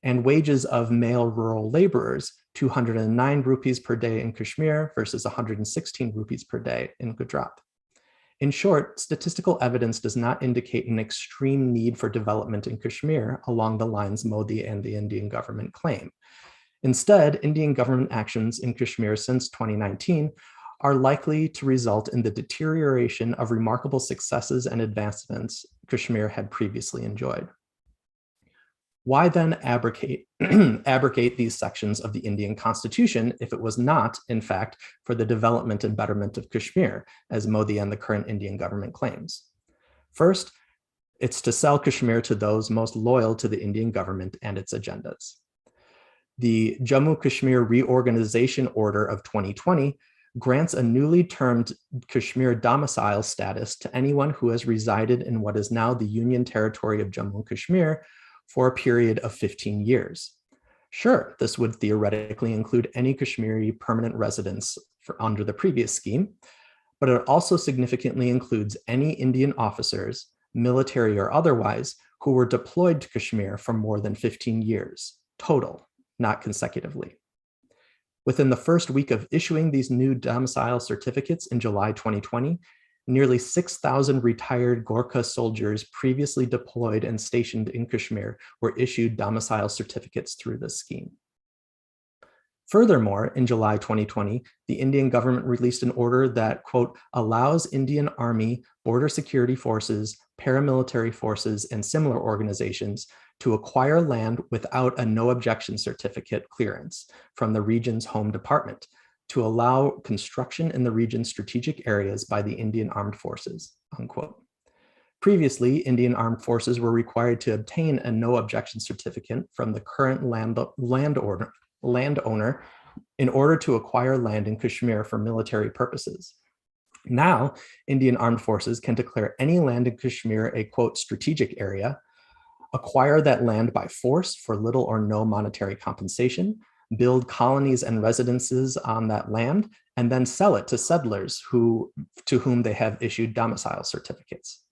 and wages of male rural laborers, 209 rupees per day in Kashmir versus 116 rupees per day in Gujarat. In short, statistical evidence does not indicate an extreme need for development in Kashmir along the lines Modi and the Indian government claim. Instead, Indian government actions in Kashmir since 2019 are likely to result in the deterioration of remarkable successes and advancements Kashmir had previously enjoyed. Why then abrogate these sections of the Indian Constitution if it was not, in fact, for the development and betterment of Kashmir, as Modi and the current Indian government claims? First, it's to sell Kashmir to those most loyal to the Indian government and its agendas. The Jammu Kashmir Reorganization Order of 2020 grants a newly termed Kashmir domicile status to anyone who has resided in what is now the Union Territory of Jammu and Kashmir for a period of 15 years. Sure, this would theoretically include any Kashmiri permanent residents under the previous scheme, but it also significantly includes any Indian officers, military or otherwise, who were deployed to Kashmir for more than 15 years, total, not consecutively. Within the first week of issuing these new domicile certificates in July 2020, nearly 6,000 retired Gorkha soldiers previously deployed and stationed in Kashmir were issued domicile certificates through this scheme. Furthermore, in July 2020, the Indian government released an order that, quote, allows Indian Army, border security forces, paramilitary forces, and similar organizations to acquire land without a no objection certificate clearance from the region's home department to allow construction in the region's strategic areas by the Indian Armed Forces, unquote. Previously, Indian Armed Forces were required to obtain a no objection certificate from the current landowner in order to acquire land in Kashmir for military purposes. Now, Indian Armed Forces can declare any land in Kashmir a, quote, strategic area, acquire that land by force for little or no monetary compensation, build colonies and residences on that land, and then sell it to settlers to whom they have issued domicile certificates.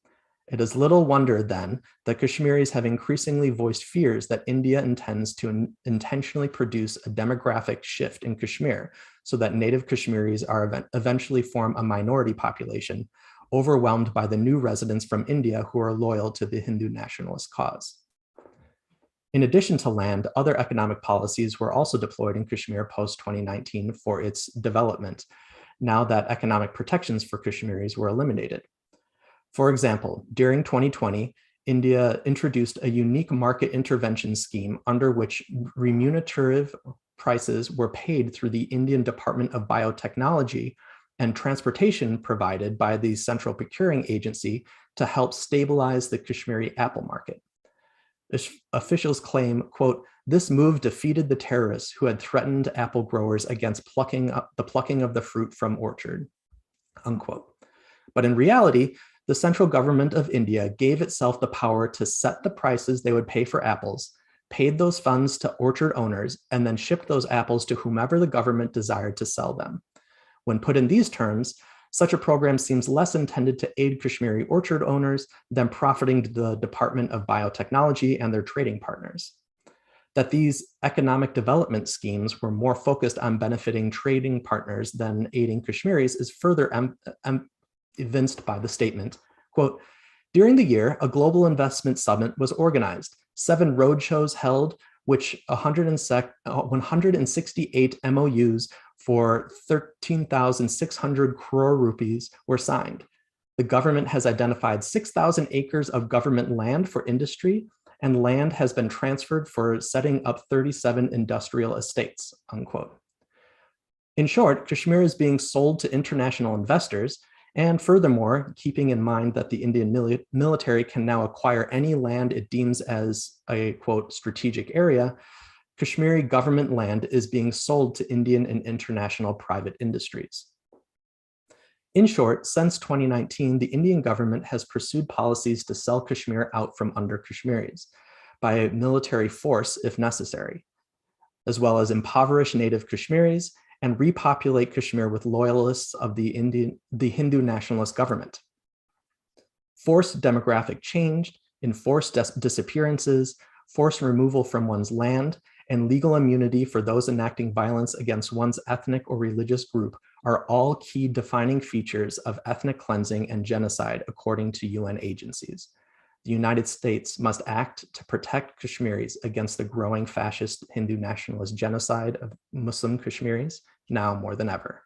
It is little wonder then that Kashmiris have increasingly voiced fears that India intends to intentionally produce a demographic shift in Kashmir so that native Kashmiris are eventually form a minority population overwhelmed by the new residents from India who are loyal to the Hindu nationalist cause. In addition to land, other economic policies were also deployed in Kashmir post-2019 for its development, now that economic protections for Kashmiris were eliminated. For example, during 2020, India introduced a unique market intervention scheme under which remunerative prices were paid through the Indian Department of Biotechnology and transportation provided by the Central Procuring Agency to help stabilize the Kashmiri apple market. Officials claim, quote, this move defeated the terrorists who had threatened apple growers against the plucking of the fruit from orchard, unquote. But in reality, the central government of India gave itself the power to set the prices they would pay for apples, paid those funds to orchard owners, and then shipped those apples to whomever the government desired to sell them. When put in these terms, such a program seems less intended to aid Kashmiri orchard owners than profiting the Department of Biotechnology and their trading partners. That these economic development schemes were more focused on benefiting trading partners than aiding Kashmiris is further evinced by the statement, quote, during the year, a global investment summit was organized, 7 roadshows held, which 168 MOUs for 13,600 crore rupees were signed. The government has identified 6,000 acres of government land for industry, and land has been transferred for setting up 37 industrial estates, unquote. In short, Kashmir is being sold to international investors, and furthermore, keeping in mind that the Indian military can now acquire any land it deems as a, quote, strategic area, Kashmiri government land is being sold to Indian and international private industries. In short, since 2019, the Indian government has pursued policies to sell Kashmir out from under Kashmiris by military force if necessary, as well as impoverish native Kashmiris and repopulate Kashmir with loyalists of the Hindu nationalist government. Forced demographic change, enforced disappearances, forced removal from one's land, and legal immunity for those enacting violence against one's ethnic or religious group are all key defining features of ethnic cleansing and genocide according to UN agencies. The United States must act to protect Kashmiris against the growing fascist Hindu nationalist genocide of Muslim Kashmiris now more than ever.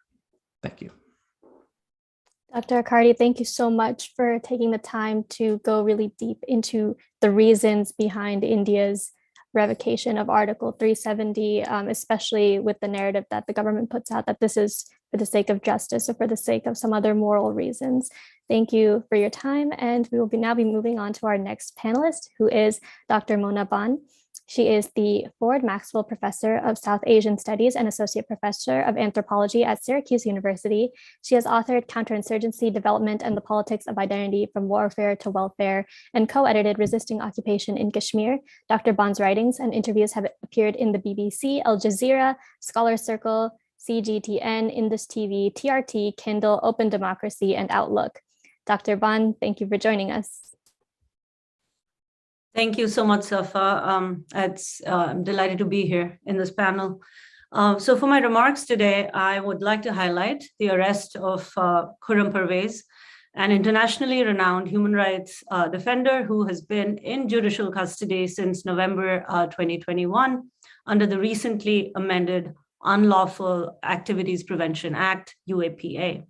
Thank you. Dr. Akkardi, thank you so much for taking the time to go really deep into the reasons behind India's revocation of Article 370, especially with the narrative that the government puts out that this is for the sake of justice or for the sake of some other moral reasons. Thank you for your time, and we will now be moving on to our next panelist, who is Dr. Mona Ban. She is the Ford Maxwell Professor of South Asian Studies and Associate Professor of Anthropology at Syracuse University. She has authored Counterinsurgency, Development, and the Politics of Identity from Warfare to Welfare, and co-edited Resisting Occupation in Kashmir. Dr. Ban's writings and interviews have appeared in the BBC, Al Jazeera, Scholar Circle, CGTN, Indus TV, TRT, Kindle, Open Democracy, and Outlook. Dr. Ban, thank you for joining us. Thank you so much, Safa. I'm delighted to be here in this panel. So for my remarks today, I would like to highlight the arrest of Khurram Parvez, an internationally renowned human rights defender who has been in judicial custody since November 2021 under the recently amended Unlawful Activities Prevention Act, UAPA,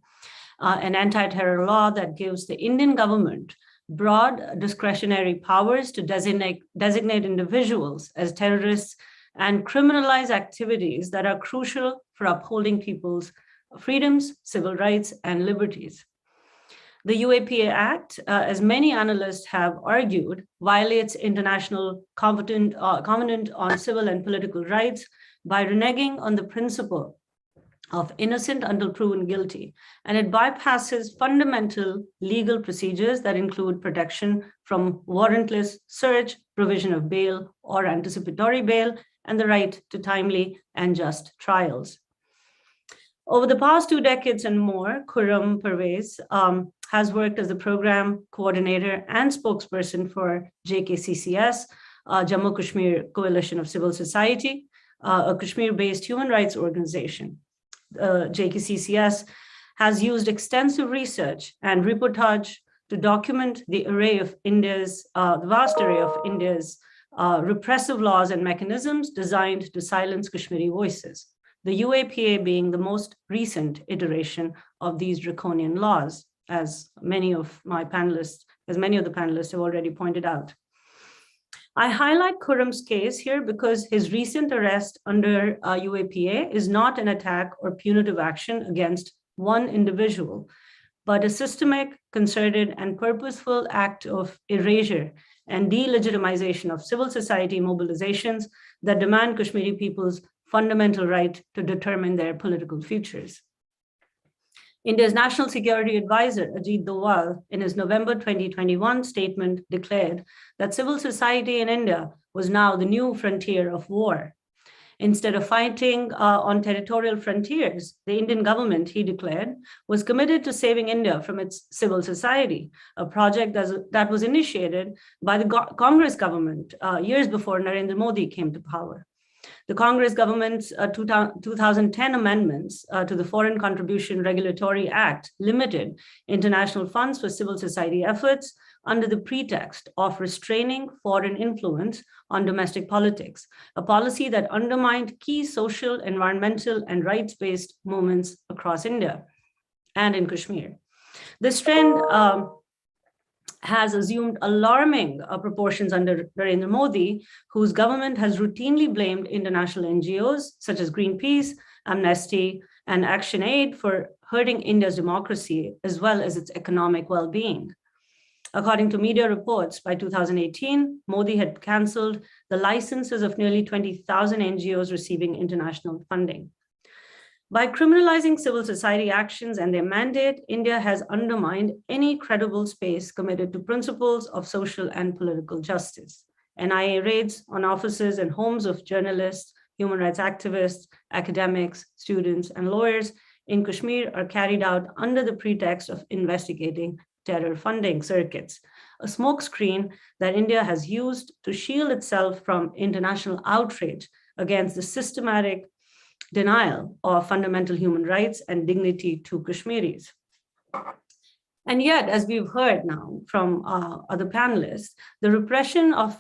an anti-terror law that gives the Indian government broad discretionary powers to designate individuals as terrorists and criminalize activities that are crucial for upholding people's freedoms, civil rights, and liberties. The UAPA Act, as many analysts have argued, violates international covenant on civil and political rights by reneging on the principle of innocent until proven guilty, and it bypasses fundamental legal procedures that include protection from warrantless search, provision of bail or anticipatory bail, and the right to timely and just trials. Over the past 2 decades and more, Khurram Parvez has worked as the program coordinator and spokesperson for JKCCS, Jammu Kashmir Coalition of Civil Society, a Kashmir-based human rights organization. JKCCS has used extensive research and reportage to document the vast array of India's repressive laws and mechanisms designed to silence Kashmiri voices, the UAPA being the most recent iteration of these draconian laws, as many of the panelists have already pointed out. I highlight Khurram's case here because his recent arrest under UAPA is not an attack or punitive action against one individual, but a systemic, concerted, and purposeful act of erasure and delegitimization of civil society mobilizations that demand Kashmiri people's fundamental right to determine their political futures. India's National Security Advisor, Ajit Doval, in his November 2021 statement declared that civil society in India was now the new frontier of war. Instead of fighting on territorial frontiers, the Indian government, he declared, was committed to saving India from its civil society, a project that was initiated by the Congress government years before Narendra Modi came to power. The Congress government's 2010 amendments to the Foreign Contribution Regulatory Act limited international funds for civil society efforts under the pretext of restraining foreign influence on domestic politics, a policy that undermined key social, environmental, and rights-based movements across India and in Kashmir. This trend has assumed alarming proportions under Narendra Modi, whose government has routinely blamed international NGOs such as Greenpeace, Amnesty, and ActionAid for hurting India's democracy as well as its economic well-being. According to media reports, by 2018, Modi had canceled the licenses of nearly 20,000 NGOs receiving international funding. By criminalizing civil society actions and their mandate, India has undermined any credible space committed to principles of social and political justice. NIA raids on offices and homes of journalists, human rights activists, academics, students, and lawyers in Kashmir are carried out under the pretext of investigating terror funding circuits, a smokescreen that India has used to shield itself from international outrage against the systematic denial of fundamental human rights and dignity to Kashmiris. And yet, as we've heard now from other panelists, the repression of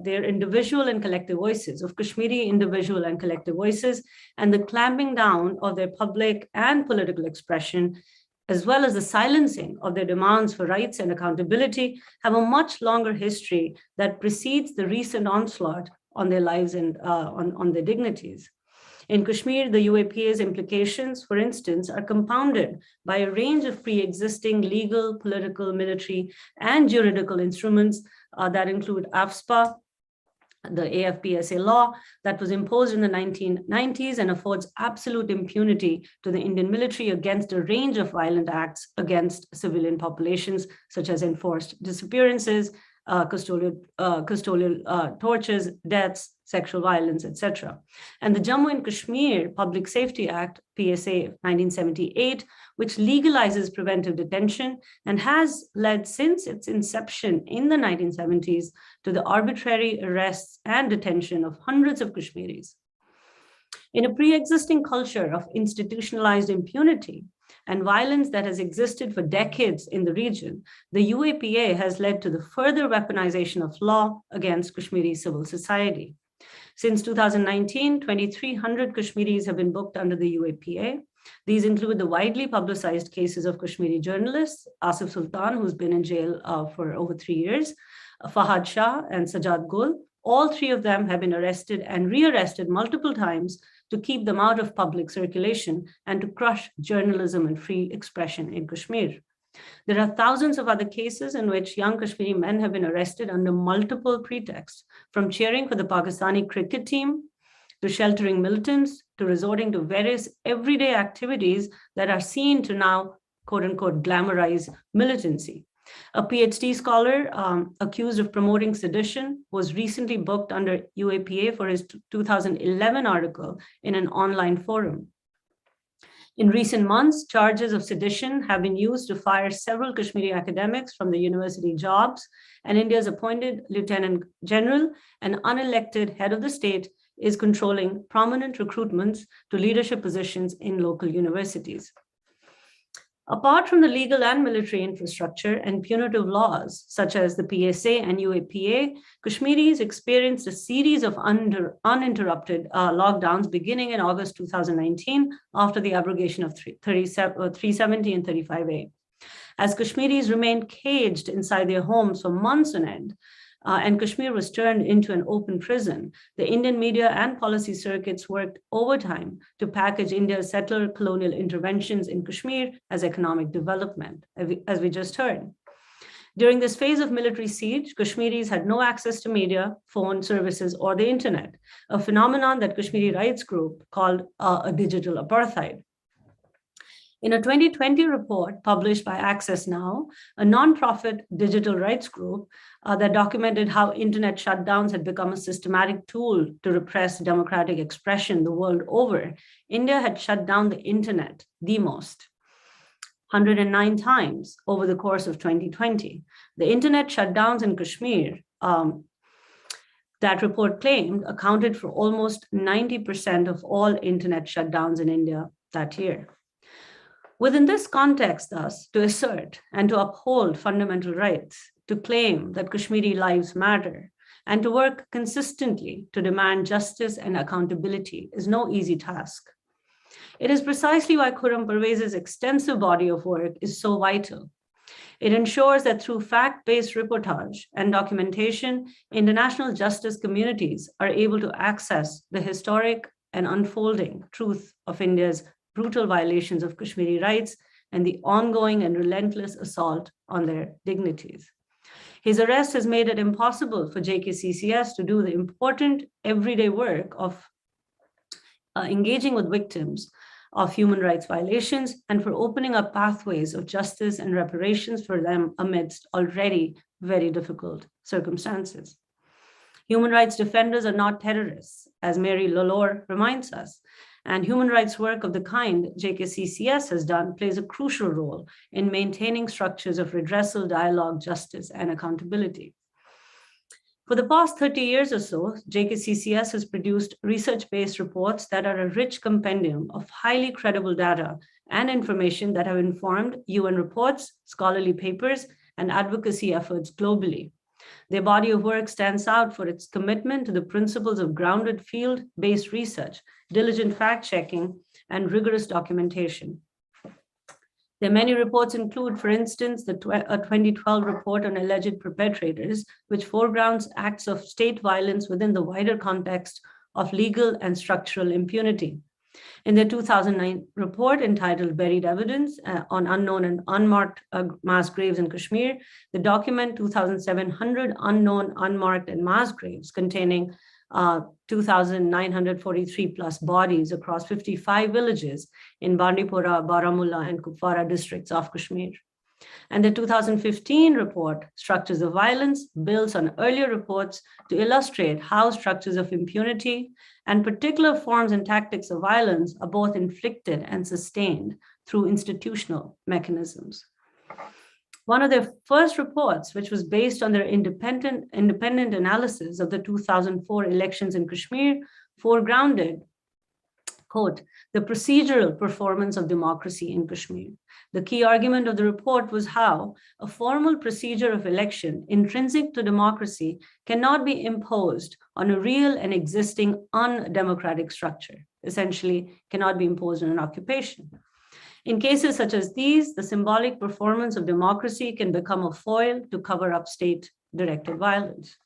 their individual and collective voices, of Kashmiri individual and collective voices, and the clamping down of their public and political expression, as well as the silencing of their demands for rights and accountability, have a much longer history that precedes the recent onslaught on their lives and on their dignities. In Kashmir, the UAPA's implications, for instance, are compounded by a range of pre-existing legal, political, military, and juridical instruments that include AFSPA, the AFPSA law that was imposed in the 1990s and affords absolute impunity to the Indian military against a range of violent acts against civilian populations, such as enforced disappearances, custodial tortures, deaths, sexual violence, etc. And the Jammu and Kashmir Public Safety Act, PSA 1978, which legalizes preventive detention and has led since its inception in the 1970s to the arbitrary arrests and detention of hundreds of Kashmiris. In a pre-existing culture of institutionalized impunity and violence that has existed for decades in the region, the UAPA has led to the further weaponization of law against Kashmiri civil society. Since 2019, 2,300 Kashmiris have been booked under the UAPA. These include the widely publicized cases of Kashmiri journalists, Asif Sultan, who's been in jail for over 3 years, Fahad Shah and Sajjad Gul. All three of them have been arrested and rearrested multiple times to keep them out of public circulation and to crush journalism and free expression in Kashmir. There are thousands of other cases in which young Kashmiri men have been arrested under multiple pretexts, from cheering for the Pakistani cricket team, to sheltering militants, to resorting to various everyday activities that are seen to now, quote unquote, glamorize militancy. A PhD scholar accused of promoting sedition was recently booked under UAPA for his 2011 article in an online forum. In recent months, charges of sedition have been used to fire several Kashmiri academics from the university jobs, and India's appointed Lieutenant General, an unelected head of the state, is controlling prominent recruitments to leadership positions in local universities. Apart from the legal and military infrastructure and punitive laws, such as the PSA and UAPA, Kashmiris experienced a series of uninterrupted lockdowns beginning in August 2019 after the abrogation of 370 and 35A. As Kashmiris remained caged inside their homes for months on end, and Kashmir was turned into an open prison, the Indian media and policy circuits worked overtime to package India's settler colonial interventions in Kashmir as economic development, as we just heard. During this phase of military siege, Kashmiris had no access to media, phone services, or the internet, a phenomenon that Kashmiri rights group called a digital apartheid. In a 2020 report published by Access Now, a nonprofit digital rights group that documented how internet shutdowns had become a systematic tool to repress democratic expression the world over, India had shut down the internet the most, 109 times over the course of 2020. The internet shutdowns in Kashmir, that report claimed, accounted for almost 90% of all internet shutdowns in India that year. Within this context, thus, to assert and to uphold fundamental rights, to claim that Kashmiri lives matter, and to work consistently to demand justice and accountability is no easy task. It is precisely why Khurram Parvez's extensive body of work is so vital. It ensures that through fact-based reportage and documentation, international justice communities are able to access the historic and unfolding truth of India's brutal violations of Kashmiri rights and the ongoing and relentless assault on their dignities. His arrest has made it impossible for JKCCS to do the important everyday work of engaging with victims of human rights violations and for opening up pathways of justice and reparations for them amidst already very difficult circumstances. Human rights defenders are not terrorists, as Mary Lalor reminds us. And human rights work of the kind JKCCS has done plays a crucial role in maintaining structures of redressal, dialogue, justice, and accountability. For the past 30 years or so, JKCCS has produced research-based reports that are a rich compendium of highly credible data and information that have informed UN reports, scholarly papers, and advocacy efforts globally. Their body of work stands out for its commitment to the principles of grounded field-based research, diligent fact-checking, and rigorous documentation. Their many reports include, for instance, a 2012 report on alleged perpetrators, which foregrounds acts of state violence within the wider context of legal and structural impunity. In their 2009 report entitled Buried Evidence on Unknown and Unmarked Mass Graves in Kashmir, they document 2,700 unknown, unmarked, and mass graves containing 2,943 plus bodies across 55 villages in Bandipora, Baramulla, and Kupwara districts of Kashmir. And the 2015 report, Structures of Violence, builds on earlier reports to illustrate how structures of impunity and particular forms and tactics of violence are both inflicted and sustained through institutional mechanisms. One of their first reports, which was based on their independent analysis of the 2004 elections in Kashmir, foregrounded quote, the procedural performance of democracy in Kashmir. The key argument of the report was how a formal procedure of election intrinsic to democracy cannot be imposed on a real and existing undemocratic structure, essentially cannot be imposed on an occupation. In cases such as these, the symbolic performance of democracy can become a foil to cover up state-directed violence.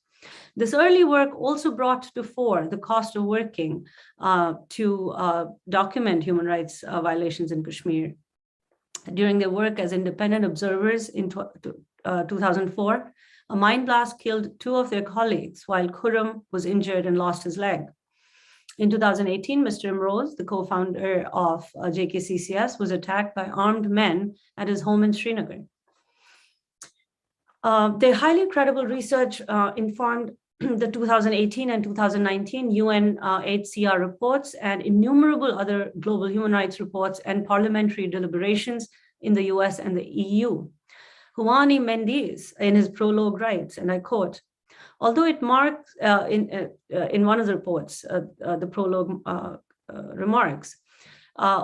This early work also brought to fore the cost of working to document human rights violations in Kashmir. During their work as independent observers in 2004, a mine blast killed 2 of their colleagues while Khurram was injured and lost his leg. In 2018, Mr. Imroz, the co-founder of JKCCS, was attacked by armed men at his home in Srinagar. Their highly credible research informed the 2018 and 2019 UNHCR reports and innumerable other global human rights reports and parliamentary deliberations in the US and the EU. Juani Mendes, in his prologue, writes, and I quote, although it marks, in one of the reports, the prologue remarks,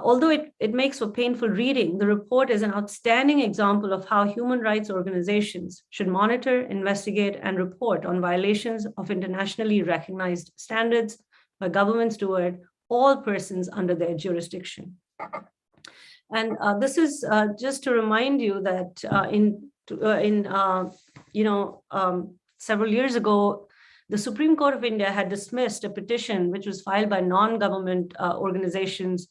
although it makes for painful reading, the report is an outstanding example of how human rights organizations should monitor, investigate, and report on violations of internationally recognized standards by governments toward all persons under their jurisdiction. And this is just to remind you that several years ago, the Supreme Court of India had dismissed a petition which was filed by non-government organizations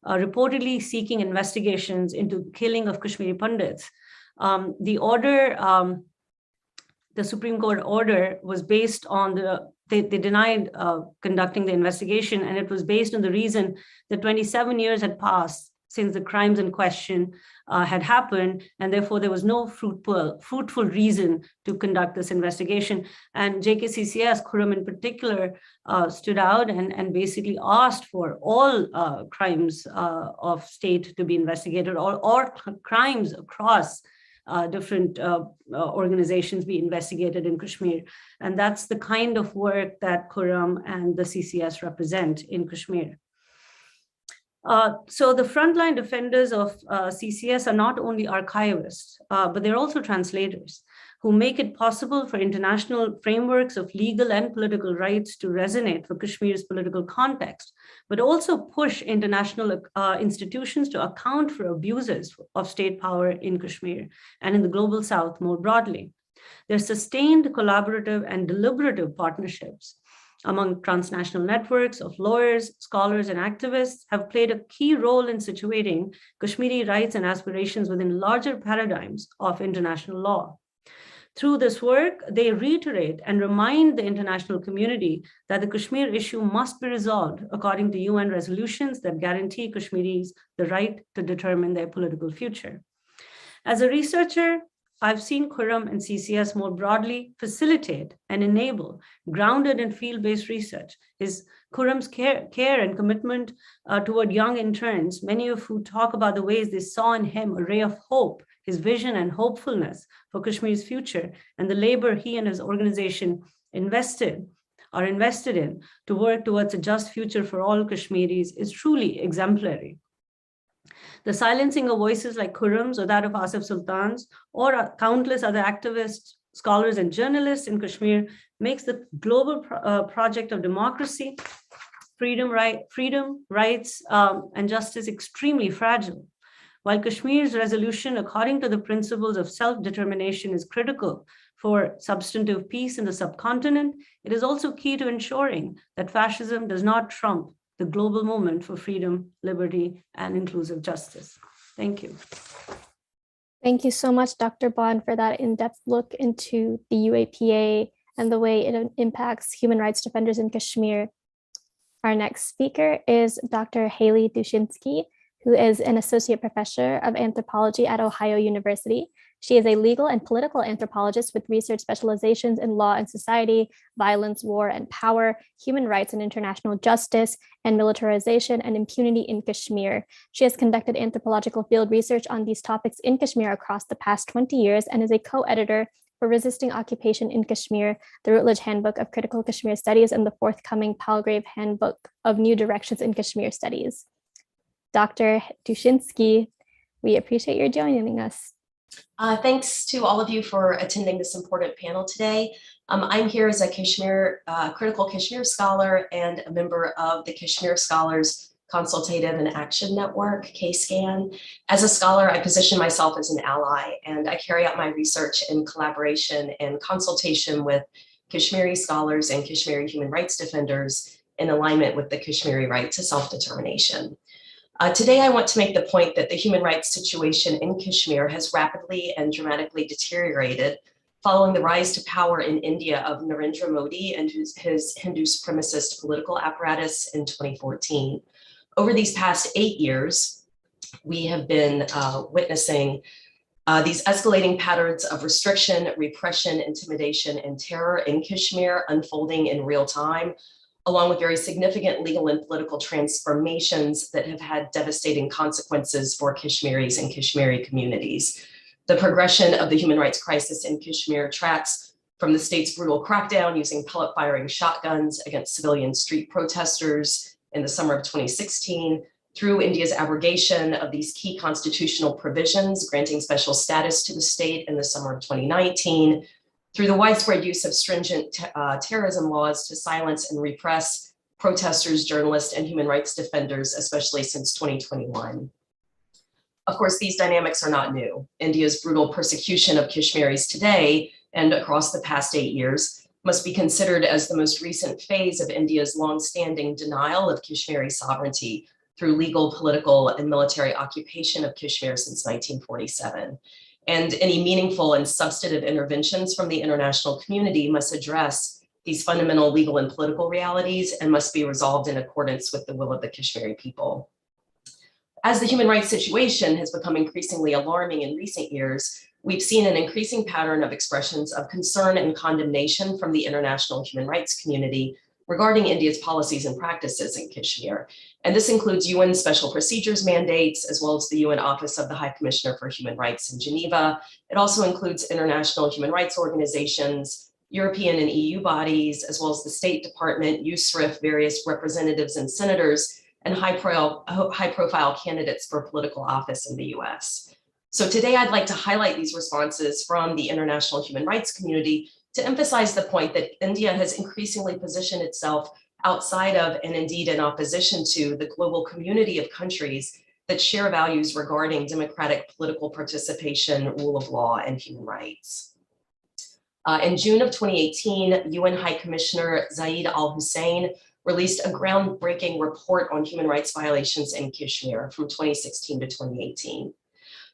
reportedly seeking investigations into the killing of Kashmiri Pandits. The Supreme Court order was based on they denied conducting the investigation, and it was based on the reason that 27 years had passed since the crimes in question had happened, and therefore there was no fruitful reason to conduct this investigation. And JKCCS, Khurram in particular, stood out and basically asked for all crimes of state to be investigated, or crimes across different organizations be investigated in Kashmir. And that's the kind of work that Khurram and the CCS represent in Kashmir. So the frontline defenders of CCS are not only archivists, but they're also translators who make it possible for international frameworks of legal and political rights to resonate for Kashmir's political context, but also push international institutions to account for abuses of state power in Kashmir and in the global South more broadly. Their sustained collaborative and deliberative partnerships among transnational networks of lawyers, scholars, and activists have played a key role in situating Kashmiri rights and aspirations within larger paradigms of international law. Through this work, they reiterate and remind the international community that the Kashmir issue must be resolved according to UN resolutions that guarantee Kashmiris the right to determine their political future. As a researcher, I've seen Khurram and CCS more broadly facilitate and enable grounded and field-based research. Khurram's care and commitment toward young interns, many of who talk about the ways they saw in him a ray of hope, his vision and hopefulness for Kashmir's future, and the labor he and his organization are invested in to work towards a just future for all Kashmiris is truly exemplary. The silencing of voices like Khurram's or that of Asif Sultan's or countless other activists, scholars, and journalists in Kashmir makes the global project of democracy, freedom, rights, and justice extremely fragile. While Kashmir's resolution according to the principles of self-determination is critical for substantive peace in the subcontinent, it is also key to ensuring that fascism does not trump the global movement for freedom, liberty, and inclusive justice. Thank you. Thank you so much, Dr. Bond, for that in-depth look into the UAPA and the way it impacts human rights defenders in Kashmir. Our next speaker is Dr. Haley Dushinsky, who is an associate professor of anthropology at Ohio University. She is a legal and political anthropologist with research specializations in law and society, violence, war and power, human rights and international justice, and militarization and impunity in Kashmir. She has conducted anthropological field research on these topics in Kashmir across the past 20 years and is a co-editor for Resisting Occupation in Kashmir, the Routledge Handbook of Critical Kashmir Studies, and the forthcoming Palgrave Handbook of New Directions in Kashmir Studies. Dr. Dushinsky, we appreciate your joining us. Thanks to all of you for attending this important panel today. I'm here as a critical Kashmir scholar and a member of the Kashmir Scholars Consultative and Action Network, KSCAN. As a scholar, I position myself as an ally, and I carry out my research in collaboration and consultation with Kashmiri scholars and Kashmiri human rights defenders in alignment with the Kashmiri right to self-determination. Today, I want to make the point that the human rights situation in Kashmir has rapidly and dramatically deteriorated following the rise to power in India of Narendra Modi and his Hindu supremacist political apparatus in 2014. Over these past 8 years, we have been witnessing these escalating patterns of restriction, repression, intimidation, and terror in Kashmir unfolding in real time, along with very significant legal and political transformations that have had devastating consequences for Kashmiris and Kashmiri communities. The progression of the human rights crisis in Kashmir tracks from the state's brutal crackdown using pellet-firing shotguns against civilian street protesters in the summer of 2016, through India's abrogation of these key constitutional provisions, granting special status to the state in the summer of 2019, through the widespread use of stringent terrorism laws to silence and repress protesters, journalists, and human rights defenders, especially since 2021. Of course, these dynamics are not new. India's brutal persecution of Kashmiris today and across the past 8 years must be considered as the most recent phase of India's longstanding denial of Kashmiri sovereignty through legal, political, and military occupation of Kashmir since 1947. And any meaningful and substantive interventions from the international community must address these fundamental legal and political realities and must be resolved in accordance with the will of the Kashmiri people. As the human rights situation has become increasingly alarming in recent years, we've seen an increasing pattern of expressions of concern and condemnation from the international human rights community regarding India's policies and practices in Kashmir. And this includes UN special procedures mandates, as well as the UN Office of the High Commissioner for Human Rights in Geneva. It also includes international human rights organizations, European and EU bodies, as well as the State Department, USRIF, various representatives and senators, and high-profile candidates for political office in the US. So today I'd like to highlight these responses from the international human rights community to emphasize the point that India has increasingly positioned itself outside of and indeed in opposition to the global community of countries that share values regarding democratic political participation, rule of law, and human rights. In June of 2018, UN High Commissioner Zeid al-Hussein released a groundbreaking report on human rights violations in Kashmir from 2016 to 2018.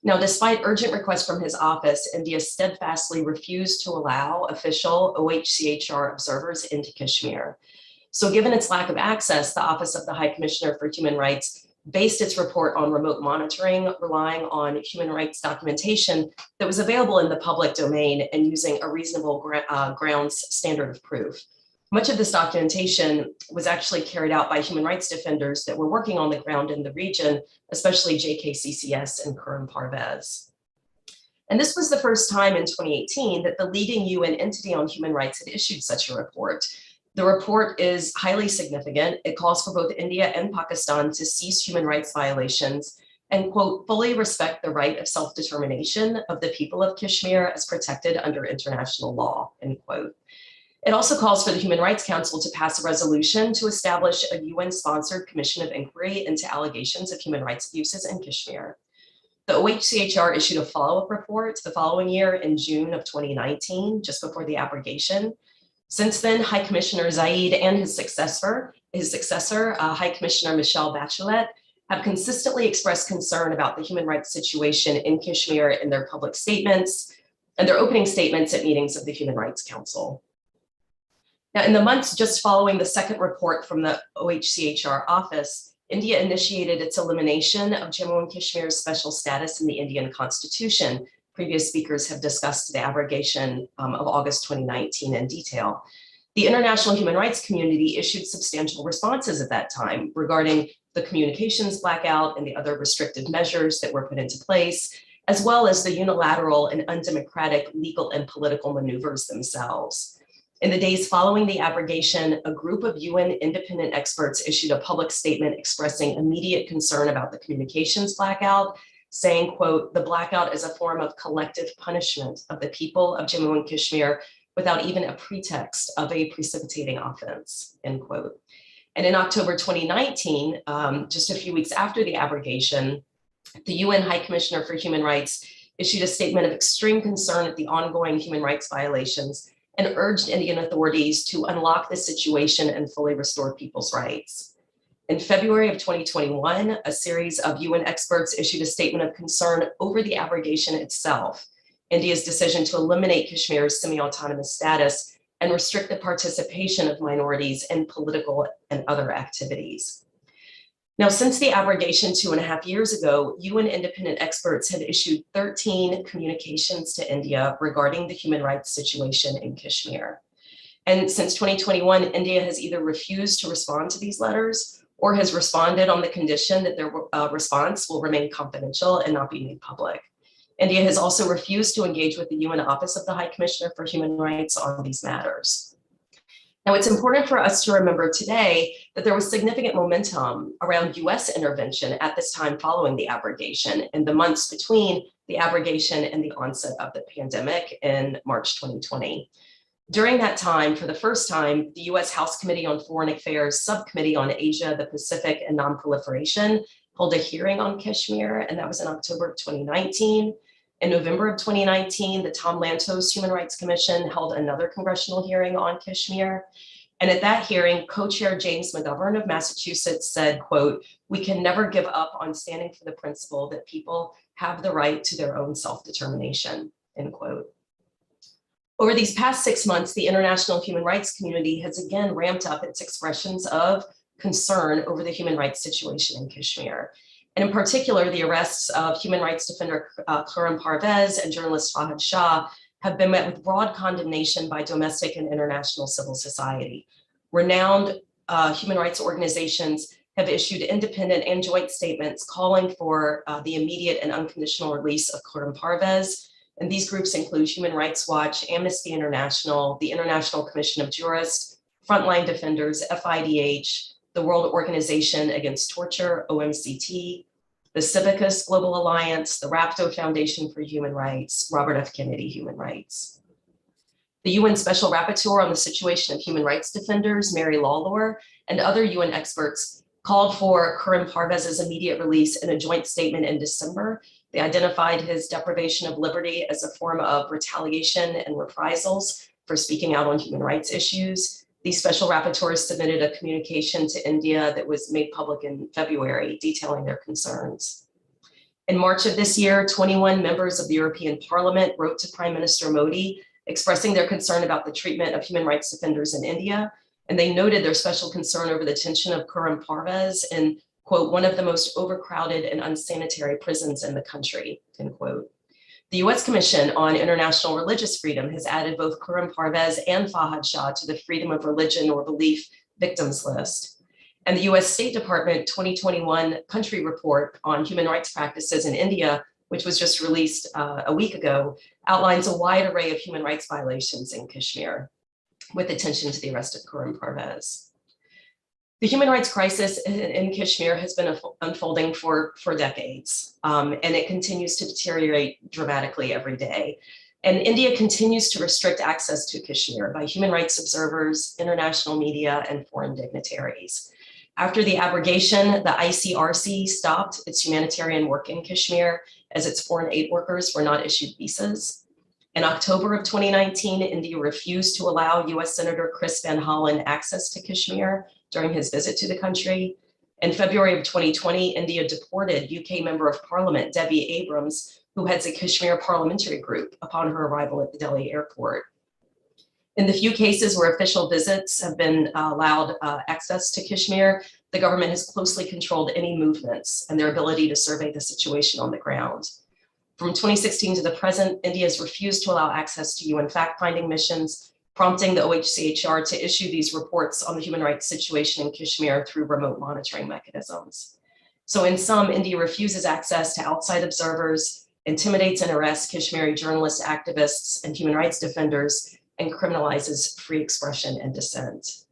Now, despite urgent requests from his office, India steadfastly refused to allow official OHCHR observers into Kashmir. So given its lack of access, the Office of the High Commissioner for Human Rights based its report on remote monitoring, relying on human rights documentation that was available in the public domain and using a reasonable grounds standard of proof. Much of this documentation was actually carried out by human rights defenders that were working on the ground in the region, especially JKCCS and Khurram Parvez. And this was the first time in 2018 that the leading UN entity on human rights had issued such a report. The report is highly significant. It calls for both India and Pakistan to cease human rights violations and, quote, fully respect the right of self-determination of the people of Kashmir as protected under international law, end quote. It also calls for the Human Rights Council to pass a resolution to establish a UN-sponsored commission of inquiry into allegations of human rights abuses in Kashmir. The OHCHR issued a follow-up report the following year in June of 2019, just before the abrogation. Since then, High Commissioner Zeid and his successor, High Commissioner Michelle Bachelet, have consistently expressed concern about the human rights situation in Kashmir in their public statements and their opening statements at meetings of the Human Rights Council. Now, in the months just following the second report from the OHCHR office, India initiated its elimination of Jammu and Kashmir's special status in the Indian Constitution. Previous speakers have discussed the abrogation of August 2019 in detail. The international human rights community issued substantial responses at that time regarding the communications blackout and the other restrictive measures that were put into place, as well as the unilateral and undemocratic legal and political maneuvers themselves. In the days following the abrogation, a group of UN independent experts issued a public statement expressing immediate concern about the communications blackout, saying, quote, "The blackout is a form of collective punishment of the people of Jammu and Kashmir without even a pretext of a precipitating offense," end quote. And in October 2019, just a few weeks after the abrogation, the UN High Commissioner for Human Rights issued a statement of extreme concern at the ongoing human rights violations and urged Indian authorities to unlock the situation and fully restore people's rights. In February of 2021, a series of UN experts issued a statement of concern over the abrogation itself, India's decision to eliminate Kashmir's semi-autonomous status and restrict the participation of minorities in political and other activities. Now, since the abrogation 2.5 years ago, UN independent experts have issued 13 communications to India regarding the human rights situation in Kashmir. And since 2021, India has either refused to respond to these letters or has responded on the condition that their response will remain confidential and not be made public. India has also refused to engage with the UN Office of the High Commissioner for Human Rights on these matters. Now, it's important for us to remember today that there was significant momentum around US intervention at this time following the abrogation in the months between the abrogation and the onset of the pandemic in March 2020. During that time, for the first time, the US House Committee on Foreign Affairs Subcommittee on Asia, the Pacific, and Nonproliferation held a hearing on Kashmir, and that was in October of 2019. In November of 2019, the Tom Lantos Human Rights Commission held another congressional hearing on Kashmir. And at that hearing, co-chair James McGovern of Massachusetts said, quote, "We can never give up on standing for the principle that people have the right to their own self-determination," end quote. Over these past 6 months, the international human rights community has again ramped up its expressions of concern over the human rights situation in Kashmir. And in particular, the arrests of human rights defender Khurram Parvez and journalist Fahad Shah have been met with broad condemnation by domestic and international civil society. Renowned human rights organizations have issued independent and joint statements calling for the immediate and unconditional release of Khurram Parvez. And these groups include Human Rights Watch, Amnesty International, the International Commission of Jurists, Frontline Defenders, FIDH, the World Organization Against Torture, OMCT, the Civicus Global Alliance, the Rapto Foundation for Human Rights, Robert F. Kennedy Human Rights. The UN Special Rapporteur on the Situation of Human Rights Defenders, Mary Lawlor, and other UN experts called for Khurram Parvez's immediate release in a joint statement in December. They identified his deprivation of liberty as a form of retaliation and reprisals for speaking out on human rights issues. These special rapporteurs submitted a communication to India that was made public in February, detailing their concerns. In March of this year, 21 members of the European Parliament wrote to Prime Minister Modi, expressing their concern about the treatment of human rights defenders in India. And they noted their special concern over the detention of Khurram Parvez in, quote, "one of the most overcrowded and unsanitary prisons in the country," end quote. The US Commission on International Religious Freedom has added both Khurram Parvez and Fahad Shah to the freedom of religion or belief victims list. And the US State Department 2021 country report on human rights practices in India, which was just released a week ago, outlines a wide array of human rights violations in Kashmir, with attention to the arrest of Khurram Parvez. The human rights crisis in Kashmir has been unfolding for decades, and it continues to deteriorate dramatically every day. And India continues to restrict access to Kashmir by human rights observers, international media, and foreign dignitaries. After the abrogation, the ICRC stopped its humanitarian work in Kashmir as its foreign aid workers were not issued visas. In October of 2019, India refused to allow US Senator Chris Van Hollen access to Kashmir during his visit to the country. In February of 2020, India deported UK Member of Parliament Debbie Abrams, who heads a Kashmir parliamentary group, upon her arrival at the Delhi airport. In the few cases where official visits have been allowed access to Kashmir, the government has closely controlled any movements and their ability to survey the situation on the ground. From 2016 to the present, India has refused to allow access to UN fact-finding missions, prompting the OHCHR to issue these reports on the human rights situation in Kashmir through remote monitoring mechanisms. So in sum, India refuses access to outside observers, intimidates and arrests Kashmiri journalists, activists, and human rights defenders, and criminalizes free expression and dissent.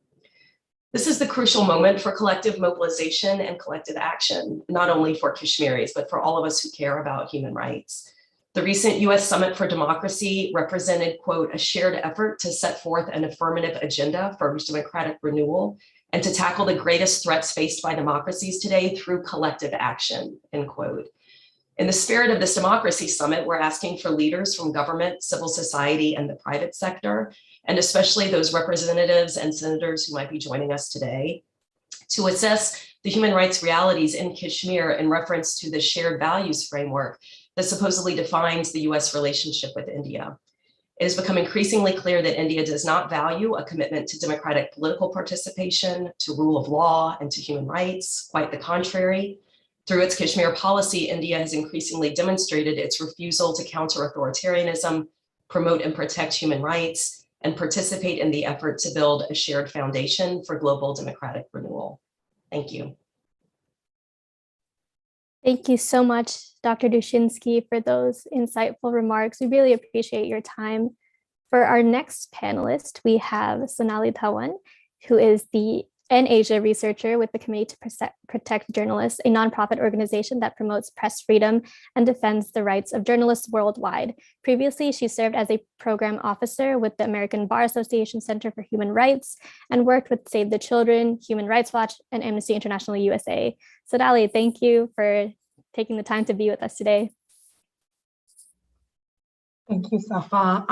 This is the crucial moment for collective mobilization and collective action, not only for Kashmiris, but for all of us who care about human rights. The recent US Summit for Democracy represented, quote, a shared effort to set forth an affirmative agenda for democratic renewal and to tackle the greatest threats faced by democracies today through collective action, end quote. In the spirit of this democracy summit, we're asking for leaders from government, civil society, and the private sector, and especially those representatives and senators who might be joining us today, to assess the human rights realities in Kashmir in reference to the shared values framework that supposedly defines the US relationship with India. It has become increasingly clear that India does not value a commitment to democratic political participation, to rule of law, and to human rights. Quite the contrary. Through its Kashmir policy, India has increasingly demonstrated its refusal to counter authoritarianism, promote and protect human rights, and participate in the effort to build a shared foundation for global democratic renewal. Thank you. Thank you so much, Dr. Dushinsky, for those insightful remarks. We really appreciate your time. For our next panelist, we have Sonali Dhawan, who is an Asia researcher with the Committee to Protect Journalists, a nonprofit organization that promotes press freedom and defends the rights of journalists worldwide. Previously, she served as a program officer with the American Bar Association Center for Human Rights and worked with Save the Children, Human Rights Watch, and Amnesty International USA. Sonali, thank you for taking the time to be with us today. Thank you, Safa.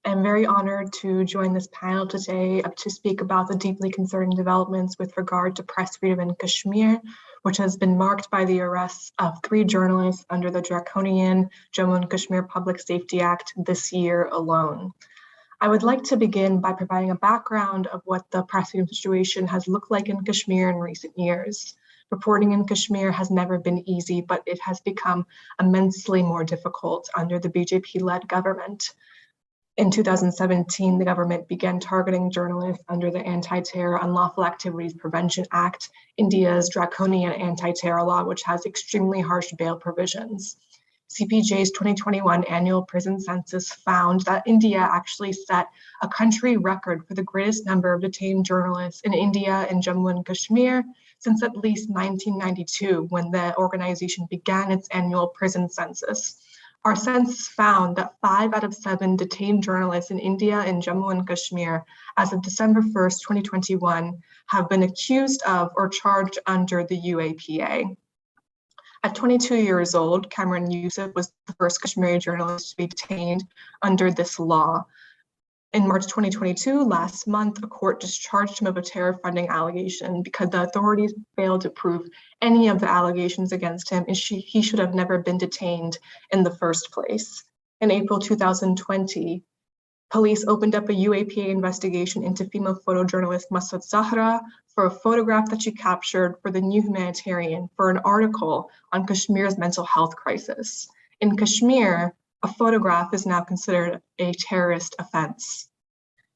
I'm very honored to join this panel today to speak about the deeply concerning developments with regard to press freedom in Kashmir, which has been marked by the arrests of 3 journalists under the draconian Jammu and Kashmir Public Safety Act this year alone. I would like to begin by providing a background of what the press freedom situation has looked like in Kashmir in recent years. Reporting in Kashmir has never been easy, but it has become immensely more difficult under the BJP-led government. In 2017, the government began targeting journalists under the Anti-Terror Unlawful Activities Prevention Act, India's draconian anti-terror law, which has extremely harsh bail provisions. CPJ's 2021 annual prison census found that India actually set a country record for the greatest number of detained journalists in India and Jammu and Kashmir since at least 1992, when the organization began its annual prison census. Our census found that 5 out of 7 detained journalists in India and Jammu and Kashmir as of December 1st, 2021, have been accused of or charged under the UAPA. At 22 years old, Kamran Yusuf was the first Kashmiri journalist to be detained under this law. In March 2022, last month, a court discharged him of a terror funding allegation because the authorities failed to prove any of the allegations against him, and he should have never been detained in the first place. In April 2020, police opened up a UAPA investigation into female photojournalist Masud Zahra for a photograph that she captured for the New Humanitarian for an article on Kashmir's mental health crisis. In Kashmir, a photograph is now considered a terrorist offense.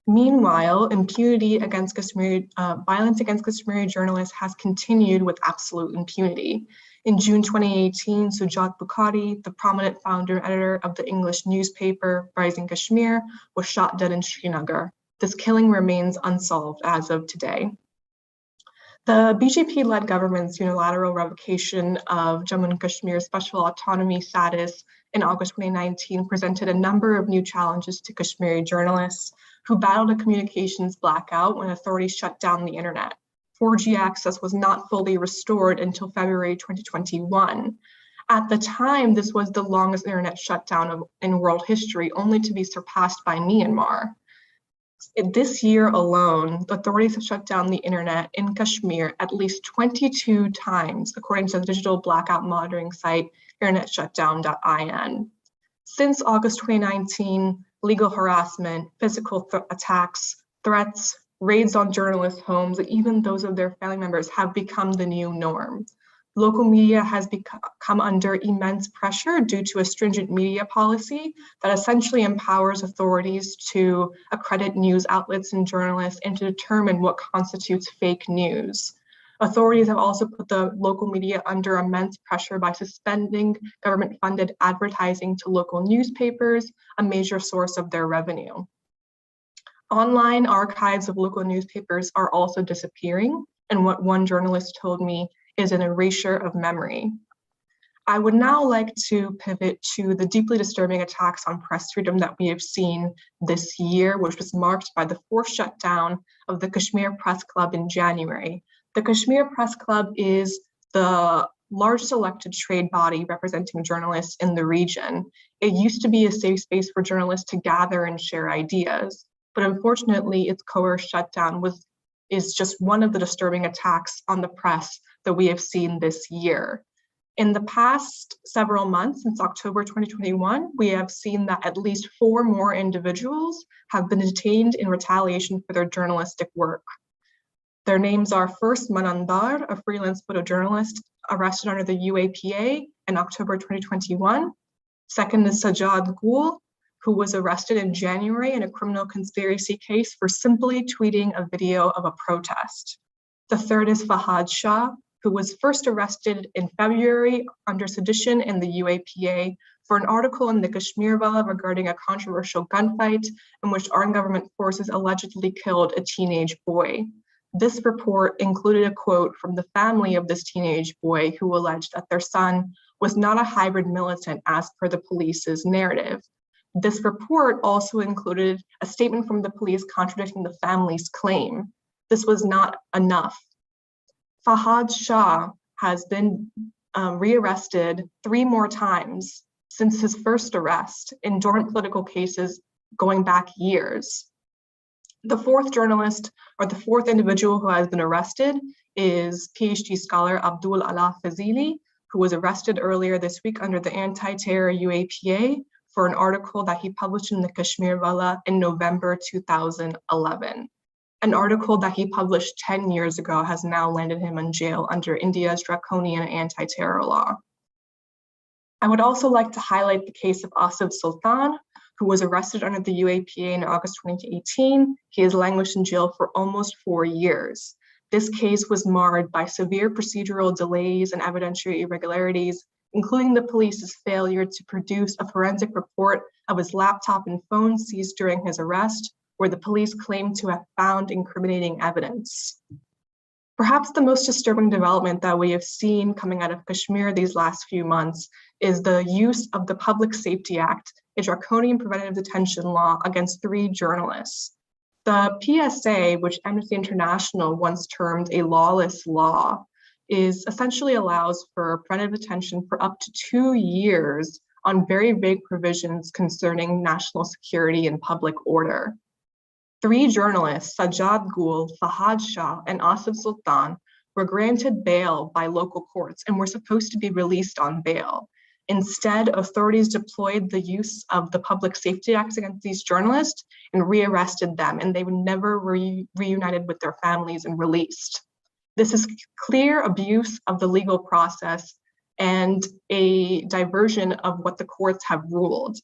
Meanwhile, impunity against violence against Kashmiri journalists has continued with absolute impunity. In June 2018, Sujat Bukhari, the prominent founder and editor of the English newspaper Rising Kashmir, was shot dead in Srinagar. This killing remains unsolved as of today. The BJP-led government's unilateral revocation of Jammu and Kashmir's special autonomy status in August 2019 presented a number of new challenges to Kashmiri journalists who battled a communications blackout when authorities shut down the internet. 4G access was not fully restored until February 2021. At the time, this was the longest internet shutdown in world history, only to be surpassed by Myanmar. This year alone, authorities have shut down the internet in Kashmir at least 22 times, according to the digital blackout monitoring site internetshutdown.in. Since August 2019, legal harassment, physical attacks, threats, raids on journalists' homes, and even those of their family members have become the new norm. Local media has come under immense pressure due to a stringent media policy that essentially empowers authorities to accredit news outlets and journalists and to determine what constitutes fake news. Authorities have also put the local media under immense pressure by suspending government-funded advertising to local newspapers, a major source of their revenue. Online archives of local newspapers are also disappearing, and what one journalist told me is an erasure of memory. I would now like to pivot to the deeply disturbing attacks on press freedom that we have seen this year, which was marked by the forced shutdown of the Kashmir Press Club in January. The Kashmir Press Club is the largest elected trade body representing journalists in the region. It used to be a safe space for journalists to gather and share ideas, but unfortunately its coerced shutdown is just one of the disturbing attacks on the press that we have seen this year. In the past several months, since October 2021, we have seen that at least 4 more individuals have been detained in retaliation for their journalistic work. Their names are first Manandar, a freelance photojournalist arrested under the UAPA in October 2021. Second is Sajjad Gul, who was arrested in January in a criminal conspiracy case for simply tweeting a video of a protest. The third is Fahad Shah, who was first arrested in February under sedition in the UAPA for an article in the Kashmir Vala regarding a controversial gunfight in which armed government forces allegedly killed a teenage boy. This report included a quote from the family of this teenage boy who alleged that their son was not a hybrid militant as per the police's narrative. This report also included a statement from the police contradicting the family's claim. This was not enough. Fahad Shah has been rearrested 3 more times since his first arrest in dormant political cases going back years. The fourth journalist, or the fourth individual who has been arrested, is PhD scholar Abdul Allah Fazili, who was arrested earlier this week under the anti-terror UAPA for an article that he published in the Kashmir Vala in November 2011. An article that he published 10 years ago has now landed him in jail under India's draconian anti-terror law. I would also like to highlight the case of Asif Sultan, who was arrested under the UAPA in August 2018. He has languished in jail for almost 4 years. This case was marred by severe procedural delays and evidentiary irregularities, including the police's failure to produce a forensic report of his laptop and phone seized during his arrest, where the police claimed to have found incriminating evidence. Perhaps the most disturbing development that we have seen coming out of Kashmir these last few months is the use of the Public Safety Act, a draconian preventative detention law against 3 journalists. The PSA, which Amnesty International once termed a lawless law, essentially allows for preventive detention for up to 2 years on very vague provisions concerning national security and public order. 3 journalists, Sajjad Gul, Fahad Shah, and Asif Sultan, were granted bail by local courts and were supposed to be released on bail. Instead, authorities deployed the use of the Public Safety Act against these journalists and rearrested them, and they were never reunited with their families and released. This is clear abuse of the legal process and a diversion of what the courts have ruled.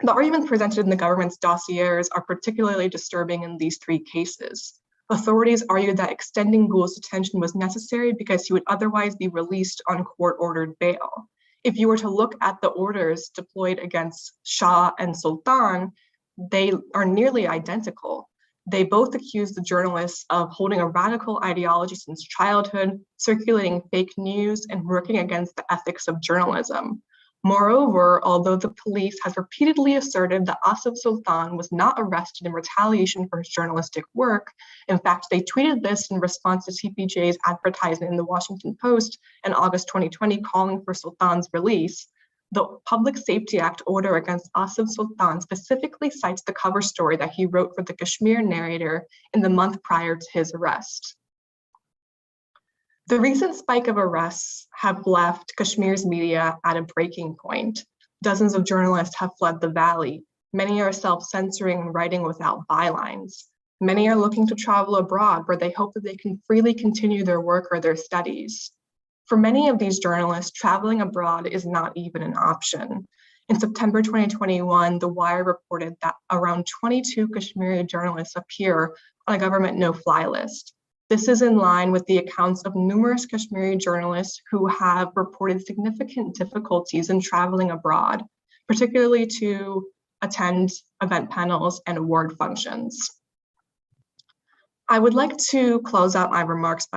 The arguments presented in the government's dossiers are particularly disturbing in these 3 cases. Authorities argued that extending Gul's detention was necessary because he would otherwise be released on court-ordered bail. If you were to look at the orders deployed against Shah and Sultan, they are nearly identical. They both accused the journalists of holding a radical ideology since childhood, circulating fake news, and working against the ethics of journalism. Moreover, although the police has repeatedly asserted that Asif Sultan was not arrested in retaliation for his journalistic work, in fact, they tweeted this in response to CPJ's advertisement in the Washington Post in August 2020 calling for Sultan's release, the Public Safety Act order against Asif Sultan specifically cites the cover story that he wrote for the Kashmir Narrator in the month prior to his arrest. The recent spike of arrests have left Kashmir's media at a breaking point. Dozens of journalists have fled the valley. Many are self-censoring and writing without bylines. Many are looking to travel abroad where they hope that they can freely continue their work or their studies. For many of these journalists, traveling abroad is not even an option. In September 2021, The Wire reported that around 22 Kashmiri journalists appear on a government no-fly list. This is in line with the accounts of numerous Kashmiri journalists who have reported significant difficulties in traveling abroad, particularly to attend event panels and award functions. I would like to close out my remarks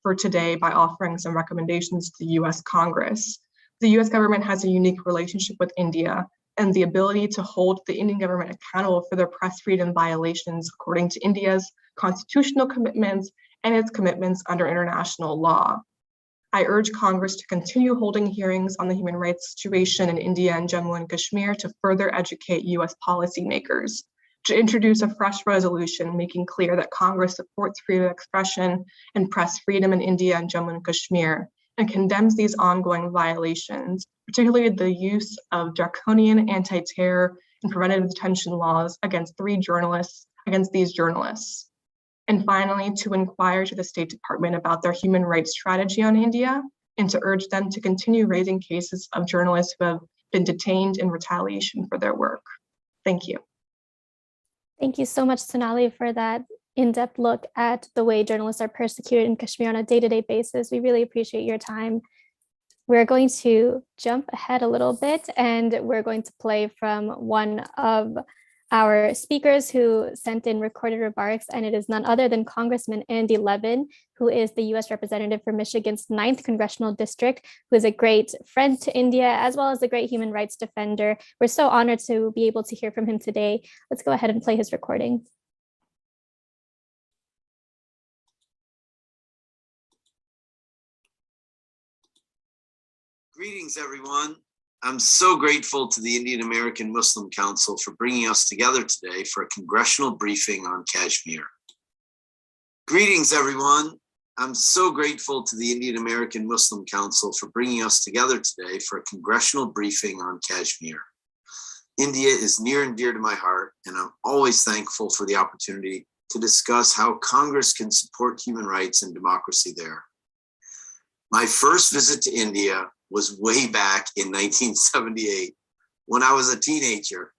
for today by offering some recommendations to the US Congress. The US government has a unique relationship with India, and the ability to hold the Indian government accountable for their press freedom violations according to India's constitutional commitments and its commitments under international law. I urge Congress to continue holding hearings on the human rights situation in India and Jammu and Kashmir to further educate US policymakers, to introduce a fresh resolution making clear that Congress supports freedom of expression and press freedom in India and Jammu and Kashmir, and condemns these ongoing violations, particularly the use of draconian anti-terror and preventive detention laws against these journalists. And finally, to inquire to the State Department about their human rights strategy on India, and to urge them to continue raising cases of journalists who have been detained in retaliation for their work. Thank you. Thank you so much, Sonali, for that in-depth look at the way journalists are persecuted in Kashmir on a day-to-day basis. We really appreciate your time. We're going to jump ahead a little bit, and we're going to play from one of our speakers who sent in recorded remarks, and it is none other than Congressman Andy Levin, who is the US representative for Michigan's 9th Congressional District, who is a great friend to India, as well as a great human rights defender. We're so honored to be able to hear from him today. Let's go ahead and play his recording. Greetings, everyone. I'm so grateful to the Indian American Muslim Council for bringing us together today for a congressional briefing on Kashmir. Greetings, everyone. I'm so grateful to the Indian American Muslim Council for bringing us together today for a congressional briefing on Kashmir. India is near and dear to my heart, and I'm always thankful for the opportunity to discuss how Congress can support human rights and democracy there. My first visit to India was way back in 1978 when I was a teenager.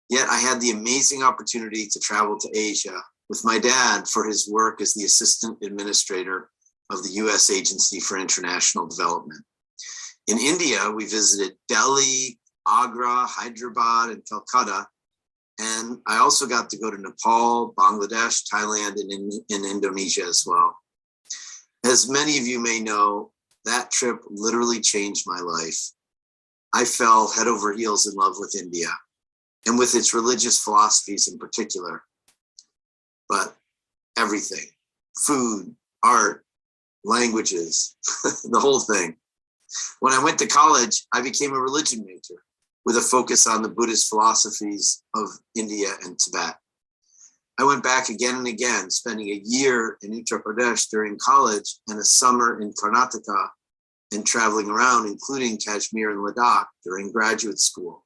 Yet I had the amazing opportunity to travel to Asia with my dad for his work as the assistant administrator of the US Agency for International Development. In India, we visited Delhi, Agra, Hyderabad, and Calcutta. And I also got to go to Nepal, Bangladesh, Thailand, and in Indonesia as well. As many of you may know, that trip literally changed my life. I fell head over heels in love with India and with its religious philosophies in particular. But everything, food, art, languages, the whole thing. When I went to college, I became a religion major with a focus on the Buddhist philosophies of India and Tibet. I went back again and again, spending a year in Uttar Pradesh during college and a summer in Karnataka, and traveling around, including Kashmir and Ladakh during graduate school.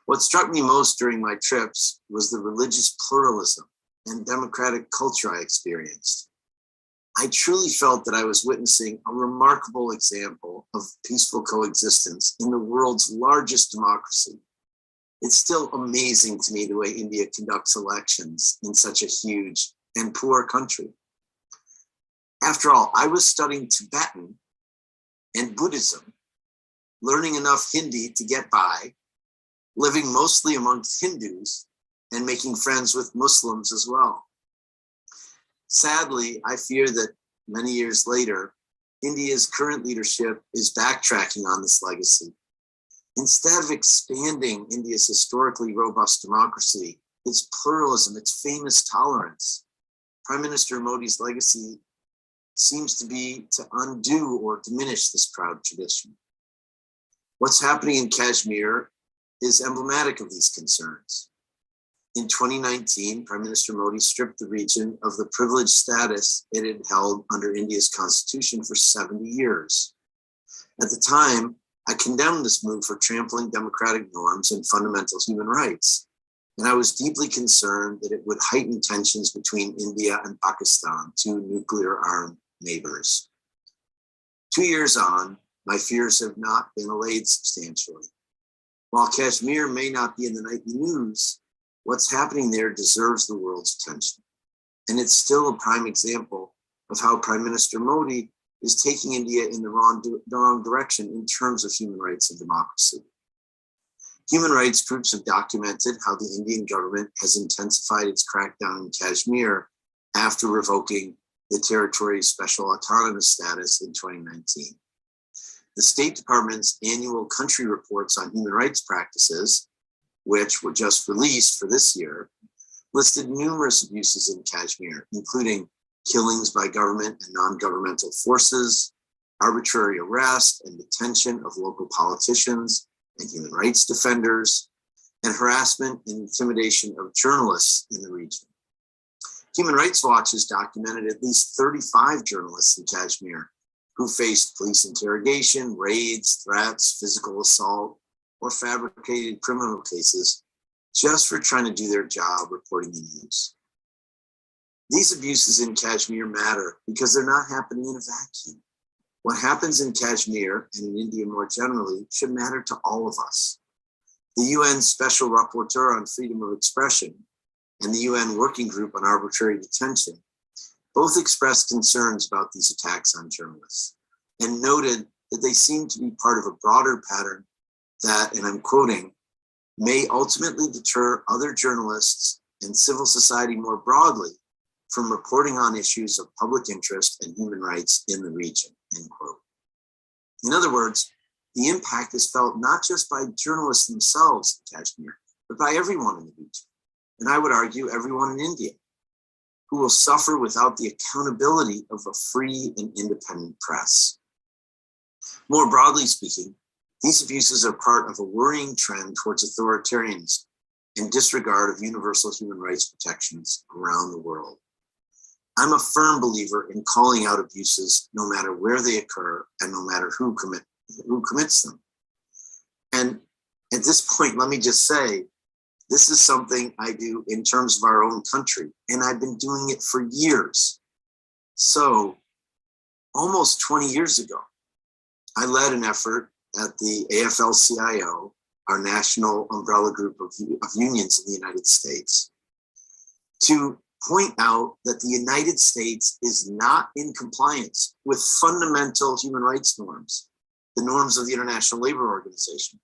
What struck me most during my trips was the religious pluralism and democratic culture I experienced. I truly felt that I was witnessing a remarkable example of peaceful coexistence in the world's largest democracy. It's still amazing to me the way India conducts elections in such a huge and poor country. After all, I was studying Tibetan and Buddhism, learning enough Hindi to get by, living mostly amongst Hindus, and making friends with Muslims as well. Sadly, I fear that many years later, India's current leadership is backtracking on this legacy. Instead of expanding India's historically robust democracy, its pluralism, its famous tolerance, Prime Minister Modi's legacy seems to be to undo or diminish this proud tradition. What's happening in Kashmir is emblematic of these concerns. In 2019, Prime Minister Modi stripped the region of the privileged status it had held under India's constitution for 70 years. At the time, I condemned this move for trampling democratic norms and fundamental human rights. And I was deeply concerned that it would heighten tensions between India and Pakistan, two nuclear-armed neighbors. 2 years on, my fears have not been allayed substantially. While Kashmir may not be in the nightly news, what's happening there deserves the world's attention. And it's still a prime example of how Prime Minister Modi is taking India in the wrong direction in terms of human rights and democracy. Human rights groups have documented how the Indian government has intensified its crackdown in Kashmir after revoking the territory's special autonomous status in 2019. The State Department's annual country reports on human rights practices, which were just released for this year, listed numerous abuses in Kashmir, including killings by government and non-governmental forces, arbitrary arrest and detention of local politicians and human rights defenders, and harassment and intimidation of journalists in the region. Human Rights Watch has documented at least 35 journalists in Kashmir who faced police interrogation, raids, threats, physical assault, or fabricated criminal cases just for trying to do their job reporting the news. These abuses in Kashmir matter because they're not happening in a vacuum. What happens in Kashmir and in India more generally should matter to all of us. The UN Special Rapporteur on Freedom of Expression and the UN Working Group on Arbitrary Detention both expressed concerns about these attacks on journalists and noted that they seem to be part of a broader pattern that, and I'm quoting, may ultimately deter other journalists and civil society more broadly from reporting on issues of public interest and human rights in the region, end quote. In other words, the impact is felt not just by journalists themselves in Kashmir, but by everyone in the region. And I would argue everyone in India, who will suffer without the accountability of a free and independent press. More broadly speaking, these abuses are part of a worrying trend towards authoritarianism and disregard of universal human rights protections around the world. I'm a firm believer in calling out abuses no matter where they occur and no matter who commits them. And at this point, let me just say, this is something I do in terms of our own country, and I've been doing it for years. So almost 20 years ago, I led an effort at the AFL-CIO, our national umbrella group of unions in the United States, to point out that the United States is not in compliance with fundamental human rights norms, the norms of the International Labor Organization,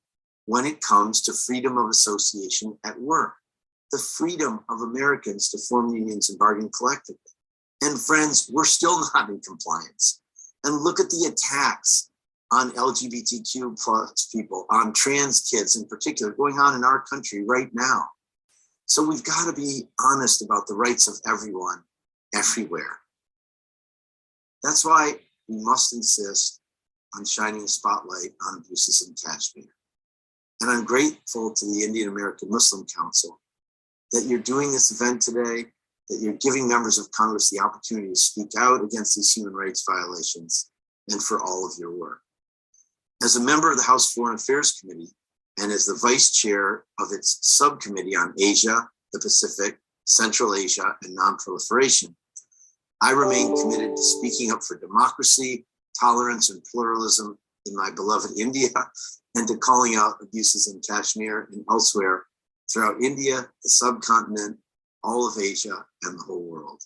when it comes to freedom of association at work, the freedom of Americans to form unions and bargain collectively. And friends, we're still not in compliance. And look at the attacks on LGBTQ plus people, on trans kids in particular, going on in our country right now. So we've got to be honest about the rights of everyone, everywhere. That's why we must insist on shining a spotlight on abuses in Kashmir. And I'm grateful to the Indian American Muslim Council that you're doing this event today, that you're giving members of Congress the opportunity to speak out against these human rights violations, and for all of your work. As a member of the House Foreign Affairs Committee, and as the vice chair of its subcommittee on Asia, the Pacific, Central Asia, and non-proliferation, I remain committed to speaking up for democracy, tolerance, and pluralism in my beloved India, and to calling out abuses in Kashmir and elsewhere throughout India, the subcontinent, all of Asia, and the whole world.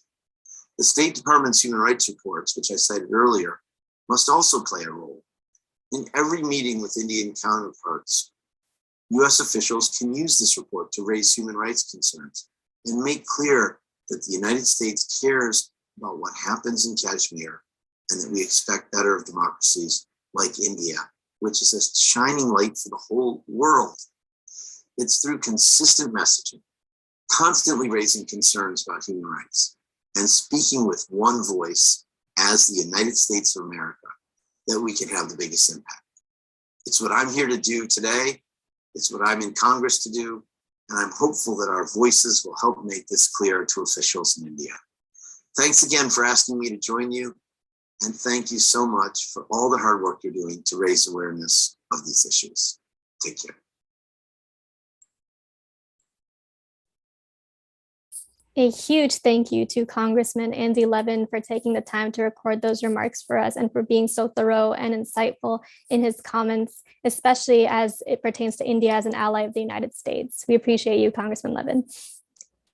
The State Department's human rights reports, which I cited earlier, must also play a role. In every meeting with Indian counterparts, US officials can use this report to raise human rights concerns and make clear that the United States cares about what happens in Kashmir and that we expect better of democracies like India, which is a shining light for the whole world. It's through consistent messaging, constantly raising concerns about human rights, and speaking with one voice as the United States of America that we can have the biggest impact. It's what I'm here to do today. It's what I'm in Congress to do. And I'm hopeful that our voices will help make this clear to officials in India. Thanks again for asking me to join you. And thank you so much for all the hard work you're doing to raise awareness of these issues. Take care. A huge thank you to Congressman Andy Levin for taking the time to record those remarks for us and for being so thorough and insightful in his comments, especially as it pertains to India as an ally of the United States. We appreciate you, Congressman Levin.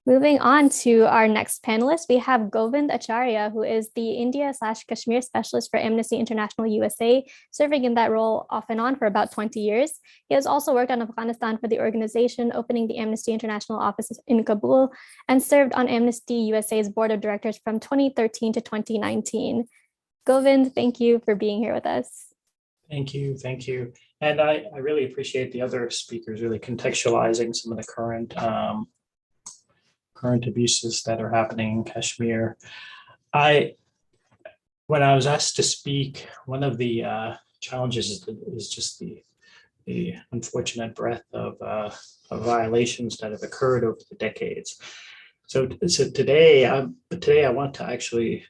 Moving on to our next panelist, we have Govind Acharya, who is the India/Kashmir specialist for Amnesty International USA, serving in that role off and on for about 20 years. He has also worked on Afghanistan for the organization, opening the Amnesty International office in Kabul, and served on Amnesty USA's board of directors from 2013 to 2019. Govind, thank you for being here with us. Thank you. And I really appreciate the other speakers really contextualizing some of the current abuses that are happening in Kashmir. When I was asked to speak, one of the challenges is just the unfortunate breadth of violations that have occurred over the decades. So today I want to actually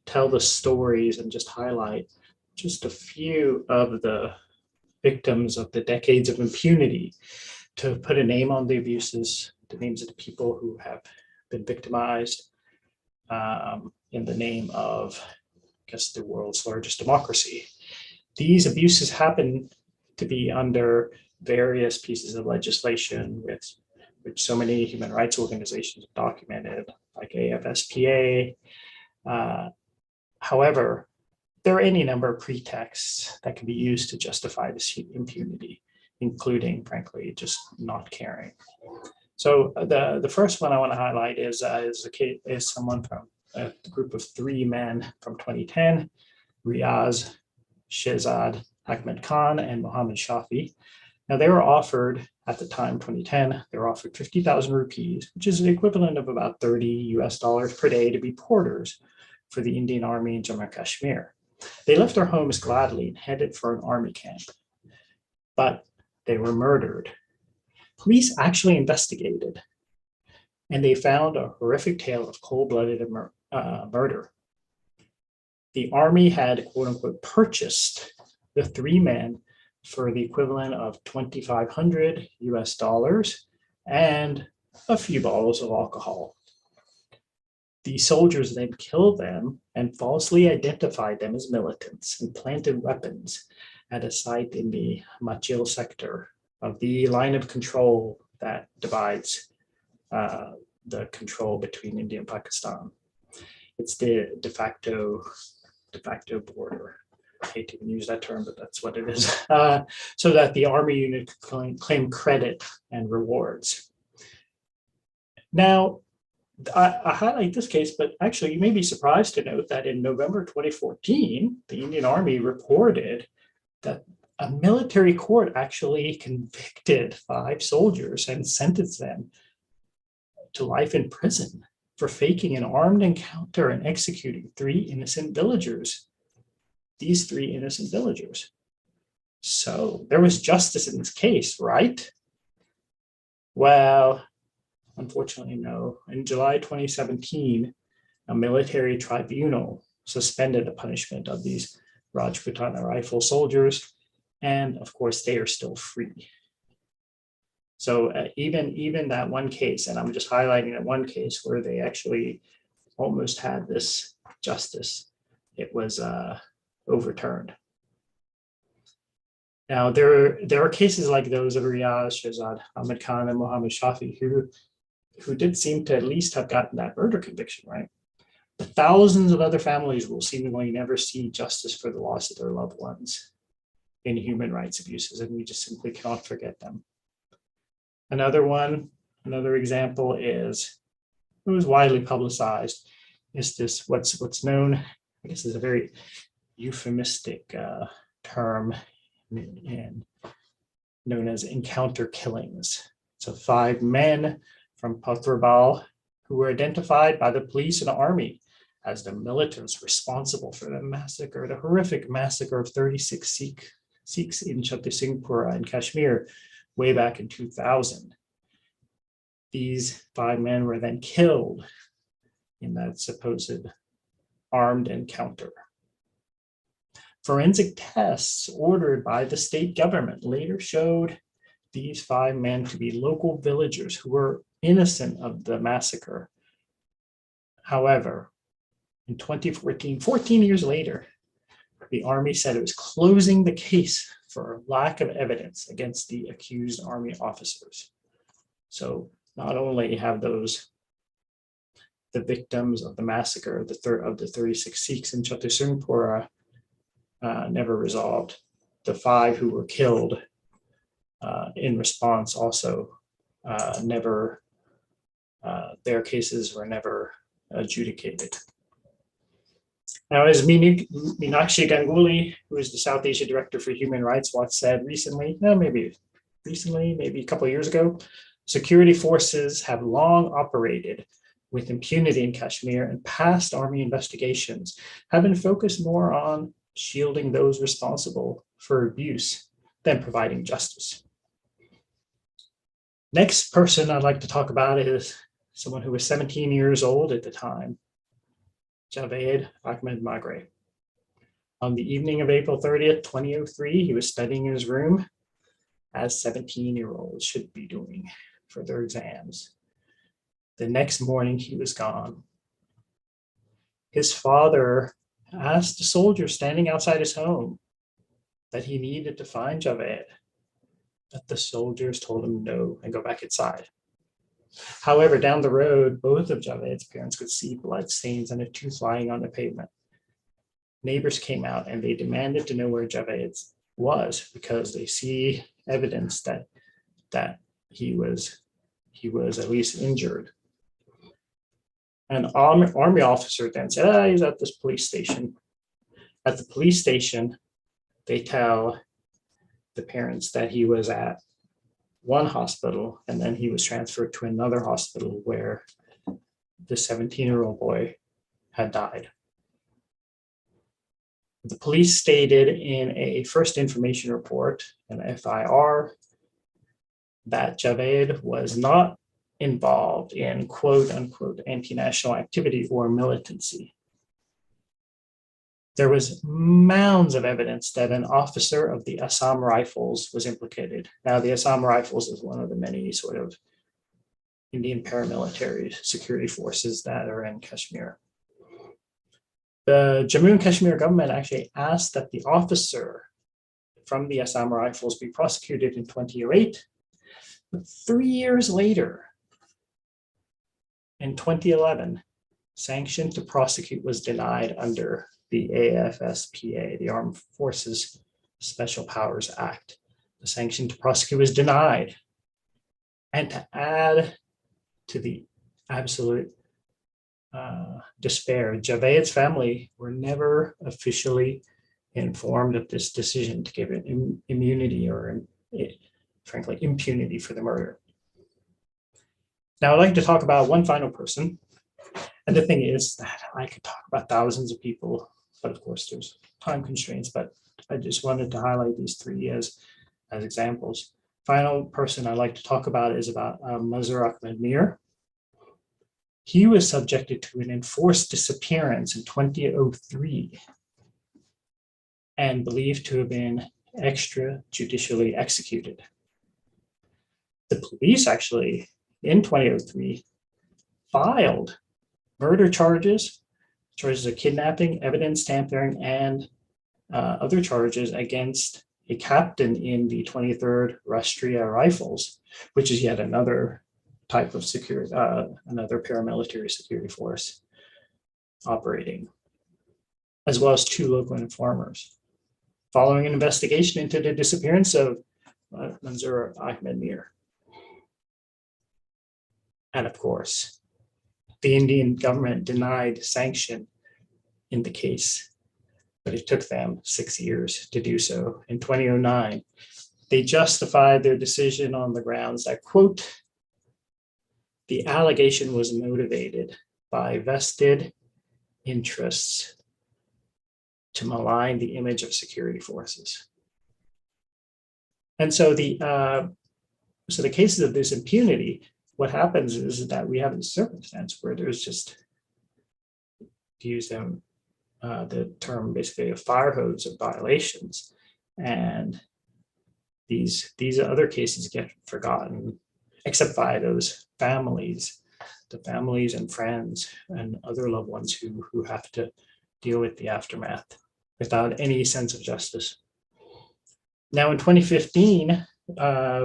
tell the stories and just highlight just a few of the victims of the decades of impunity, to put a name on the abuses, the names of the people who have been victimized in the name of, I guess, the world's largest democracy. These abuses happen to be under various pieces of legislation which so many human rights organizations have documented, like AFSPA. However, there are any number of pretexts that can be used to justify this impunity, including, frankly, just not caring. So the first one I want to highlight is someone from a group of 3 men from 2010, Riaz, Shehzad Ahmed Khan, and Mohammed Shafi. Now, they were offered, at the time, 2010, they were offered 50,000 rupees, which is the equivalent of about $30 per day, to be porters for the Indian Army in Jammu and Kashmir. They left their homes gladly and headed for an army camp, but they were murdered. Police actually investigated, and they found a horrific tale of cold-blooded murder. The army had, quote unquote, purchased the 3 men for the equivalent of $2,500 and a few bottles of alcohol. The soldiers then killed them and falsely identified them as militants and planted weapons at a site in the Machil sector of the line of control that divides the control between India and Pakistan. It's the de facto border. I hate to even use that term, but that's what it is. So that the army unit could claim credit and rewards. Now, I highlight this case, but actually you may be surprised to note that in November 2014, the Indian Army reported that a military court actually convicted 5 soldiers and sentenced them to life in prison for faking an armed encounter and executing 3 innocent villagers. These 3 innocent villagers. So there was justice in this case, right? Well, unfortunately, no. In July 2017, a military tribunal suspended the punishment of these Rajputana rifle soldiers, and of course, they are still free. So even that one case, and I'm just highlighting that one case where they actually almost had this justice, it was overturned. Now, there are cases like those of Riaz, Shehzad Ahmed Khan, and Mohammed Shafi who did seem to at least have gotten that murder conviction, right? But thousands of other families will seemingly never see justice for the loss of their loved ones in human rights abuses, and we just simply cannot forget them. Another example is, it was widely publicized, is this what's known, I guess is a very euphemistic term known as encounter killings. So 5 men from Pathrabal who were identified by the police and army as the militants responsible for the massacre, the horrific massacre of 36 Sikhs in Chhattisgarh in Kashmir way back in 2000. These 5 men were then killed in that supposed armed encounter. Forensic tests ordered by the state government later showed these 5 men to be local villagers who were innocent of the massacre. However, in 2014, 14 years later, the army said it was closing the case for lack of evidence against the accused army officers. So not only have those the victims of the massacre of the 36 Sikhs in Chatursingpura never resolved. The 5 who were killed in response also never, their cases were never adjudicated. Now, as Meenakshi Ganguly, who is the South Asia Director for Human Rights Watch, said recently, maybe a couple of years ago, security forces have long operated with impunity in Kashmir, and past army investigations have been focused more on shielding those responsible for abuse than providing justice. Next person I'd like to talk about is someone who was 17 years old at the time, Javed Ahmed Magre. On the evening of April 30th, 2003, he was studying in his room, as 17-year-olds should be doing for their exams. The next morning, he was gone. His father asked a soldier standing outside his home that he needed to find Javed, but the soldiers told him no and go back inside. However, down the road, both of Javed's parents could see blood stains and a tooth lying on the pavement. Neighbors came out and they demanded to know where Javed was because they see evidence that he was at least injured. An army officer then said, he's at this police station. At the police station, they tell the parents that he was at one hospital and then he was transferred to another hospital where the 17-year-old boy had died. The police stated in a first information report, an FIR, that Javed was not involved in quote unquote anti-national activity or militancy. There was mounds of evidence that an officer of the Assam Rifles was implicated. Now, the Assam Rifles is one of the many sort of Indian paramilitary security forces that are in Kashmir. The Jammu and Kashmir government actually asked that the officer from the Assam Rifles be prosecuted in 2008. But 3 years later, in 2011, sanction to prosecute was denied under the AFSPA, the Armed Forces Special Powers Act. The sanction to prosecute was denied. And to add to the absolute despair, Javed's family were never officially informed of this decision to give it immunity or, frankly, impunity for the murder. Now, I'd like to talk about one final person. And the thing is that I could talk about thousands of people, but of course there's time constraints, but I just wanted to highlight these 3 as examples. Final person I'd like to talk about is about Mazhar Ahmad Mir. He was subjected to an enforced disappearance in 2003 and believed to have been extrajudicially executed. The police actually, in 2003, filed murder charges of kidnapping, evidence tampering, and other charges against a captain in the 23rd Rashtriya Rifles, which is yet another type of security, another paramilitary security force operating, as well as 2 local informers. Following an investigation into the disappearance of Mazhar Ahmad Mir. And of course, the Indian government denied sanction in the case, but it took them 6 years to do so. In 2009, they justified their decision on the grounds that, quote, the allegation was motivated by vested interests to malign the image of security forces. And so the cases of this impunity, what happens is that we have a circumstance where there's just, to use the term basically a fire hose of violations, and these other cases get forgotten, except by those families, the families and friends and other loved ones who have to deal with the aftermath without any sense of justice. Now in 2015,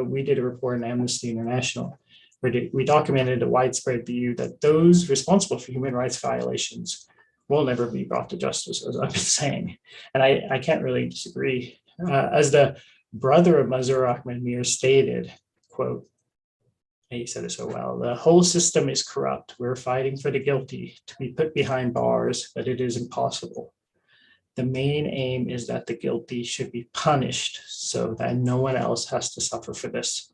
we did a report in Amnesty International we documented a widespread view that those responsible for human rights violations will never be brought to justice, as I've been saying. And I can't really disagree. As the brother of Mazhar Ahmad Mir stated, quote, and he said it so well, "The whole system is corrupt. We're fighting for the guilty to be put behind bars, but it is impossible. The main aim is that the guilty should be punished so that no one else has to suffer for this."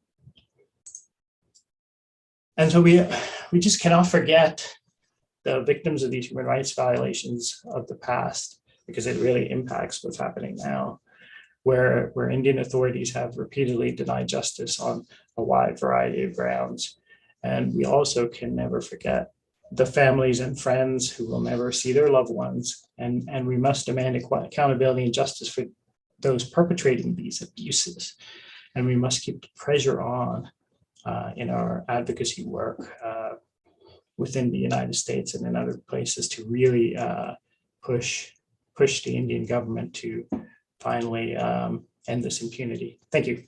And so we just cannot forget the victims of these human rights violations of the past, because it really impacts what's happening now, where Indian authorities have repeatedly denied justice on a wide variety of grounds. And we also can never forget the families and friends who will never see their loved ones. And we must demand accountability and justice for those perpetrating these abuses. And we must keep the pressure on in our advocacy work within the United States and in other places to really push the Indian government to finally end this impunity. Thank you.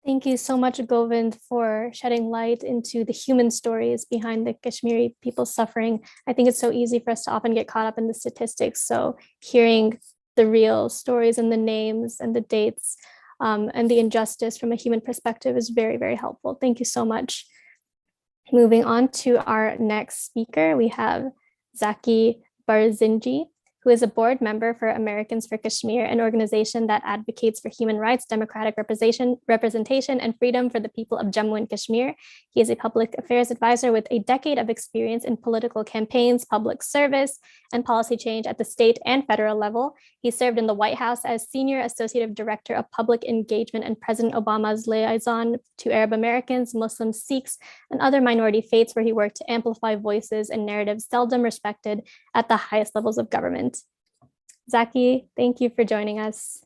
Thank you so much, Govind, for shedding light into the human stories behind the Kashmiri people suffering. I think it's so easy for us to often get caught up in the statistics. So hearing the real stories and the names and the dates and the injustice from a human perspective is very, very helpful. Thank you so much. Moving on to our next speaker, we have Zaki Barzinji, who is a board member for Americans for Kashmir, an organization that advocates for human rights, democratic representation, and freedom for the people of Jammu and Kashmir. He is a public affairs advisor with a decade of experience in political campaigns, public service, and policy change at the state and federal level. He served in the White House as Senior Associate Director of Public Engagement and President Obama's liaison to Arab Americans, Muslims, Sikhs, and other minority faiths, where he worked to amplify voices and narratives seldom respected at the highest levels of government. Zaki, thank you for joining us.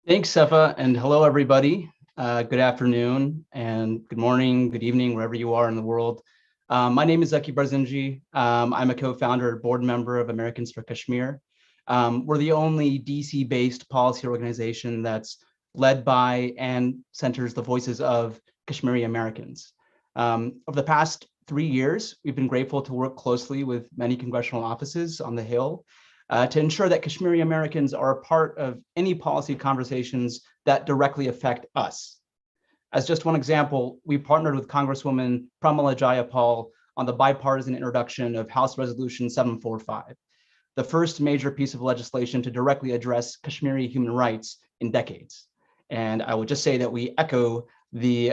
Thanks, Safa, and hello, everybody. Good afternoon, and good morning, good evening, wherever you are in the world. My name is Zaki Barzinji. I'm a co-founder and board member of Americans for Kashmir. We're the only DC-based policy organization that's led by and centers the voices of Kashmiri Americans. Over the past 3 years, we've been grateful to work closely with many congressional offices on the Hill to ensure that Kashmiri Americans are a part of any policy conversations that directly affect us. As just one example, we partnered with Congresswoman Pramila Jayapal on the bipartisan introduction of House Resolution 745, the first major piece of legislation to directly address Kashmiri human rights in decades. And I would just say that we echo the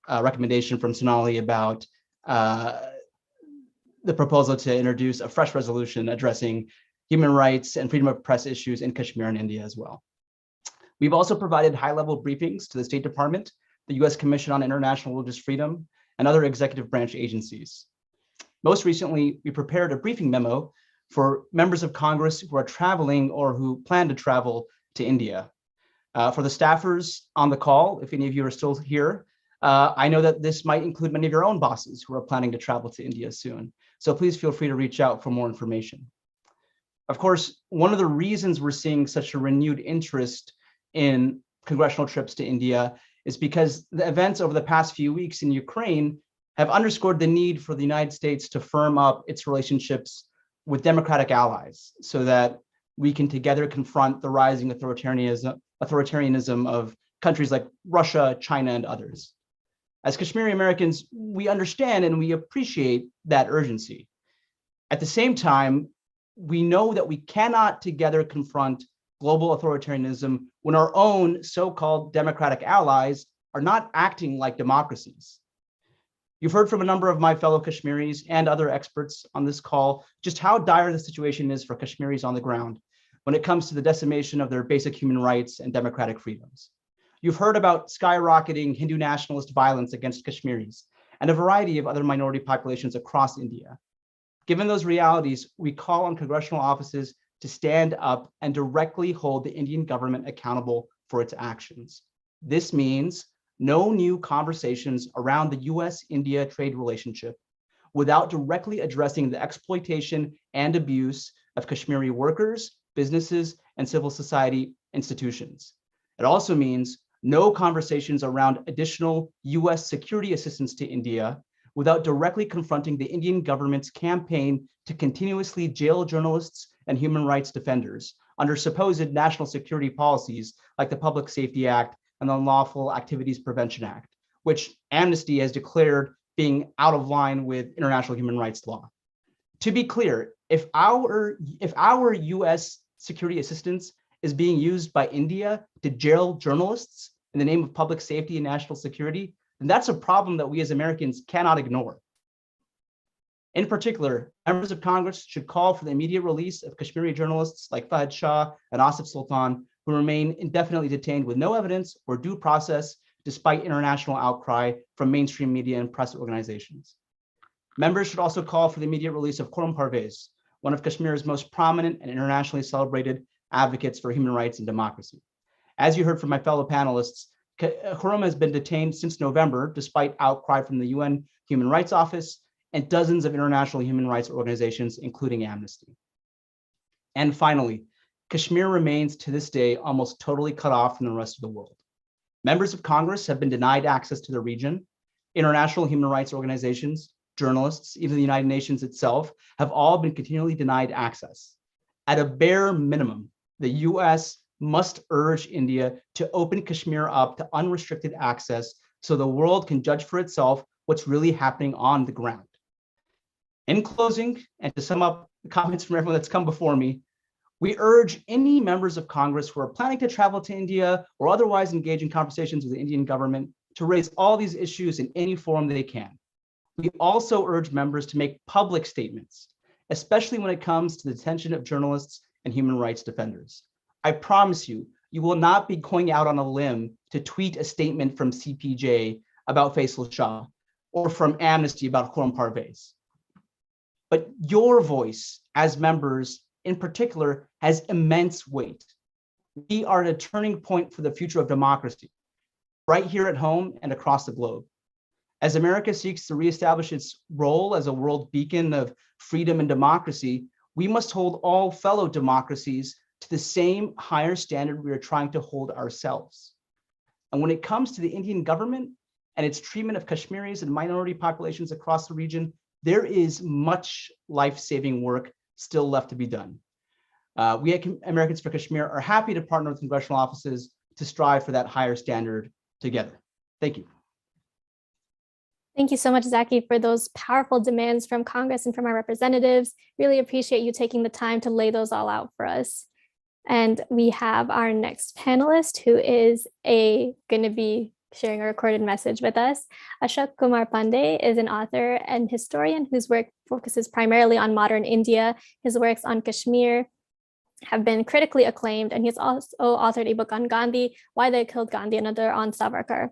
recommendation from Sonali about the proposal to introduce a fresh resolution addressing human rights and freedom of press issues in Kashmir and India as well. We've also provided high-level briefings to the State Department, the U.S. Commission on International Religious Freedom, and other executive branch agencies. Most recently, we prepared a briefing memo for members of Congress who are traveling or who plan to travel to India. For the staffers on the call, if any of you are still here, I know that this might include many of your own bosses who are planning to travel to India soon. So please feel free to reach out for more information. Of course, one of the reasons we're seeing such a renewed interest in congressional trips to India is because the events over the past few weeks in Ukraine have underscored the need for the United States to firm up its relationships with democratic allies so that we can together confront the rising authoritarianism of countries like Russia, China, and others. As Kashmiri Americans, we understand and we appreciate that urgency. At the same time, we know that we cannot together confront global authoritarianism when our own so-called democratic allies are not acting like democracies. You've heard from a number of my fellow Kashmiris and other experts on this call just how dire the situation is for Kashmiris on the ground when it comes to the decimation of their basic human rights and democratic freedoms. You've heard about skyrocketing Hindu nationalist violence against Kashmiris and a variety of other minority populations across India. Given those realities, we call on congressional offices to stand up and directly hold the Indian government accountable for its actions. This means no new conversations around the US-India trade relationship without directly addressing the exploitation and abuse of Kashmiri workers, businesses, and civil society institutions. It also means no conversations around additional US security assistance to India without directly confronting the Indian government's campaign to continuously jail journalists and human rights defenders under supposed national security policies like the Public Safety Act and the Unlawful Activities Prevention Act, which Amnesty has declared being out of line with international human rights law. To be clear, if our US security assistance is being used by India to jail journalists in the name of public safety and national security, then that's a problem that we as Americans cannot ignore. In particular, members of Congress should call for the immediate release of Kashmiri journalists like Fahad Shah and Asif Sultan, who remain indefinitely detained with no evidence or due process, despite international outcry from mainstream media and press organizations. Members should also call for the immediate release of Khurram Parvez, one of Kashmir's most prominent and internationally celebrated advocates for human rights and democracy. As you heard from my fellow panelists, Khurram has been detained since November, despite outcry from the UN Human Rights Office and dozens of international human rights organizations, including Amnesty. And finally, Kashmir remains to this day almost totally cut off from the rest of the world. Members of Congress have been denied access to the region. International human rights organizations, journalists, even the United Nations itself, have all been continually denied access. At a bare minimum, the US must urge India to open Kashmir up to unrestricted access so the world can judge for itself what's really happening on the ground. In closing, and to sum up the comments from everyone that's come before me, we urge any members of Congress who are planning to travel to India or otherwise engage in conversations with the Indian government to raise all these issues in any forum they can. We also urge members to make public statements, especially when it comes to the detention of journalists and human rights defenders. I promise you, you will not be going out on a limb to tweet a statement from CPJ about Faisal Shah or from Amnesty about Khurram Parvez. But your voice as members in particular has immense weight. We are at a turning point for the future of democracy, right here at home and across the globe. As America seeks to reestablish its role as a world beacon of freedom and democracy, we must hold all fellow democracies to the same higher standard we are trying to hold ourselves. And when it comes to the Indian government and its treatment of Kashmiris and minority populations across the region, there is much life-saving work still left to be done. We at Americans for Kashmir are happy to partner with congressional offices to strive for that higher standard together. Thank you. Thank you so much, Zaki, for those powerful demands from Congress and from our representatives. Really appreciate you taking the time to lay those all out for us. And we have our next panelist, who is going to be sharing a recorded message with us. Ashok Kumar Pandey is an author and historian whose work focuses primarily on modern India. His works on Kashmir have been critically acclaimed, and he's also authored a book on Gandhi, Why They Killed Gandhi, another on Savarkar.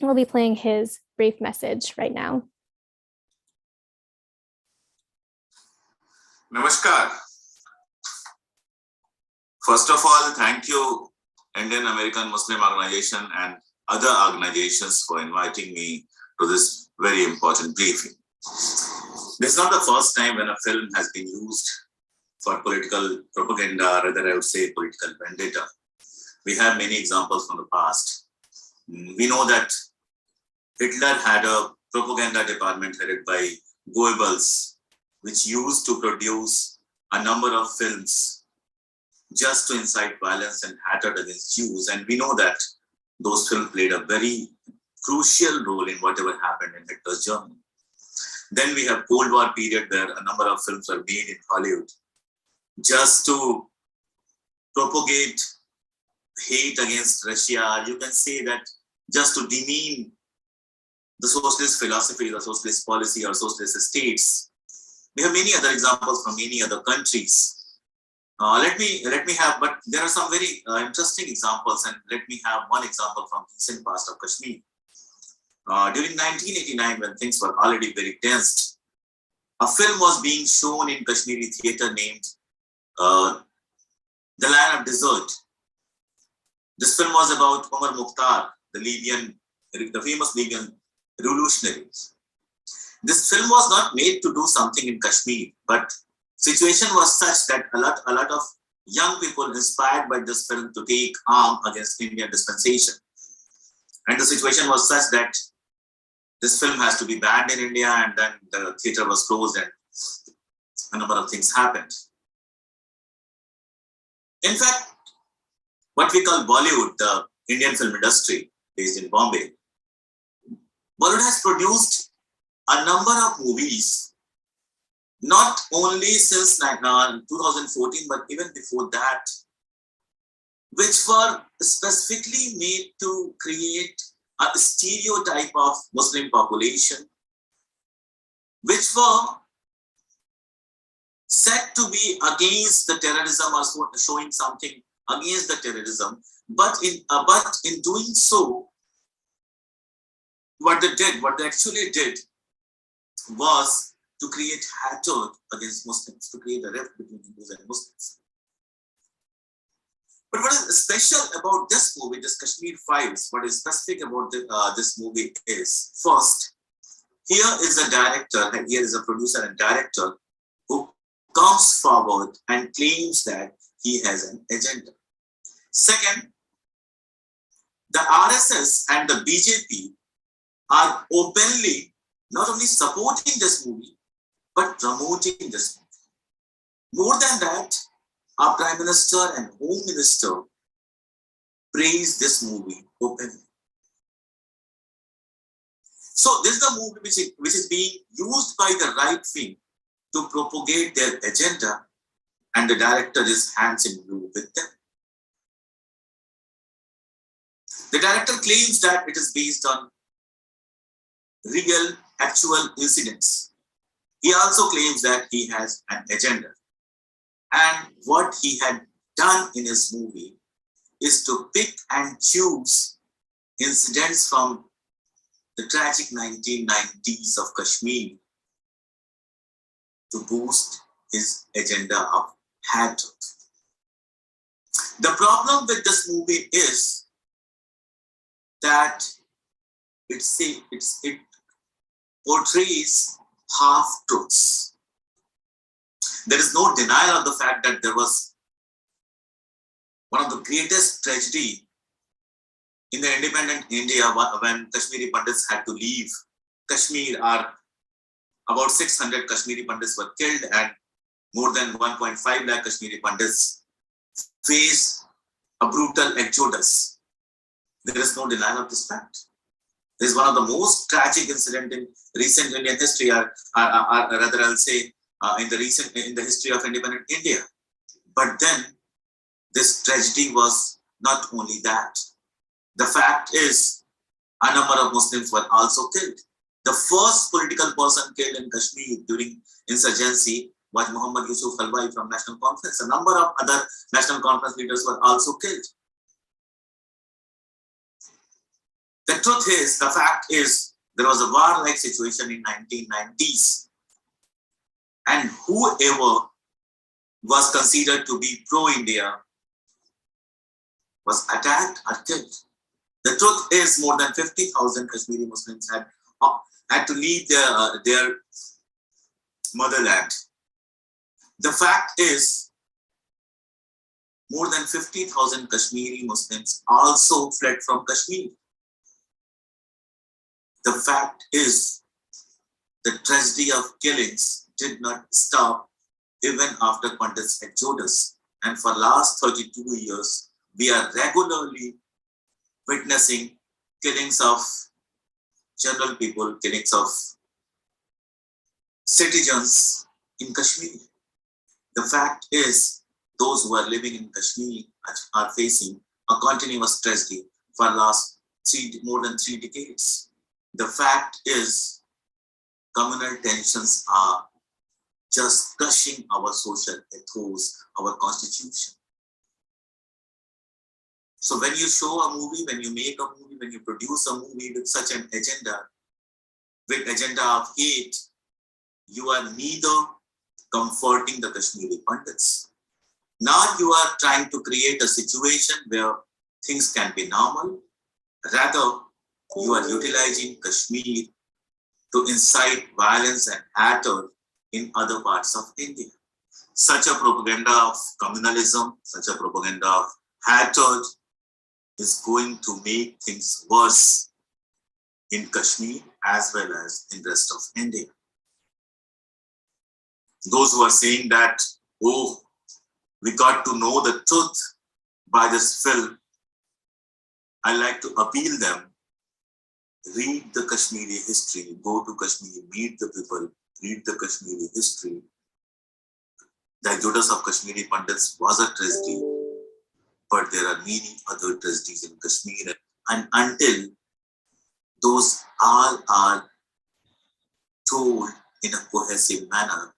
We'll be playing his brief message right now. Namaskar. First of all, thank you, Indian American Muslim Organization and other organizations for inviting me to this very important briefing. This is not the first time when a film has been used for political propaganda, rather I would say political vendetta. We have many examples from the past. We know that Hitler had a propaganda department headed by Goebbels, which used to produce a number of films just to incite violence and hatred against Jews. And we know that those films played a very crucial role in whatever happened in Hitler's Germany. Then we have Cold War period where a number of films were made in Hollywood just to propagate hate against Russia. You can say that just to demean the socialist philosophy, the socialist policy, or socialist states. We have many other examples from many other countries. Let me have, but there are some very interesting examples, and let me have one example from recent past of Kashmir. During 1989, when things were already very tense, a film was being shown in Kashmiri theater named The Land of Desert. This film was about Omar Mukhtar, the famous Libyan revolutionary. This film was not made to do something in Kashmir, but situation was such that a lot of young people inspired by this film to take arm against Indian dispensation. And the situation was such that this film has to be banned in India, and then the theater was closed and a number of things happened. In fact, what we call Bollywood, the Indian film industry based in Bombay, Bollywood has produced a number of movies, not only since 2014, but even before that, which were specifically made to create a stereotype of Muslim population, which were said to be against the terrorism or showing something against the terrorism. But in doing so, what they actually did was to create hatred against Muslims, to create a rift between Hindus and Muslims. But what is special about this movie, this Kashmir Files, what is specific about this movie is, first, here is a director, and here is a producer and director who comes forward and claims that he has an agenda. Second, the RSS and the BJP are openly not only supporting this movie, but promoting this movie. More than that, our Prime Minister and Home Minister praised this movie openly. So this is the movie which is being used by the right wing to propagate their agenda, and the director is hands in glue with them. The director claims that it is based on real, actual incidents. He also claims that he has an agenda. And what he had done in his movie is to pick and choose incidents from the tragic 1990s of Kashmir to boost his agenda of hatred. The problem with this movie is that it portrays half-truths. There is no denial of the fact that there was one of the greatest tragedy in the independent India when Kashmiri Pandits had to leave Kashmir. About 600 Kashmiri Pandits were killed, and more than 1.5 lakh Kashmiri Pandits faced a brutal exodus. There is no denial of this fact. This is one of the most tragic incidents in recent Indian history, or rather I'll say in the history of independent India. But then this tragedy was not only that. The fact is, a number of Muslims were also killed. The first political person killed in Kashmir during insurgency was Muhammad Yusuf Halwai from National Conference. A number of other National Conference leaders were also killed. The truth is, the fact is, there was a war-like situation in 1990s. And whoever was considered to be pro-India was attacked or killed. The truth is, more than 50,000 Kashmiri Muslims had to leave their motherland. The fact is, more than 50,000 Kashmiri Muslims also fled from Kashmir. The fact is, the tragedy of killings did not stop even after Pandit's exodus. And for the last 32 years, we are regularly witnessing killings of general people, killings of citizens in Kashmir. The fact is, those who are living in Kashmir are facing a continuous tragedy for the last more than 3 decades. The fact is, communal tensions are just crushing our social ethos, our constitution. So when you show a movie, when you make a movie, when you produce a movie with such an agenda, with agenda of hate, you are neither comforting the Kashmiri Pandits, nor you are trying to create a situation where things can be normal. Rather, you are utilizing Kashmir to incite violence and hatred in other parts of India. Such a propaganda of communalism, such a propaganda of hatred is going to make things worse in Kashmir as well as in the rest of India. Those who are saying that, oh, we got to know the truth by this film, I like to appeal them. Read the Kashmiri history, go to Kashmir, meet the people, read the Kashmiri history. The Exodus of Kashmiri Pandits was a tragedy, but there are many other tragedies in Kashmir. And until those all are told in a cohesive manner,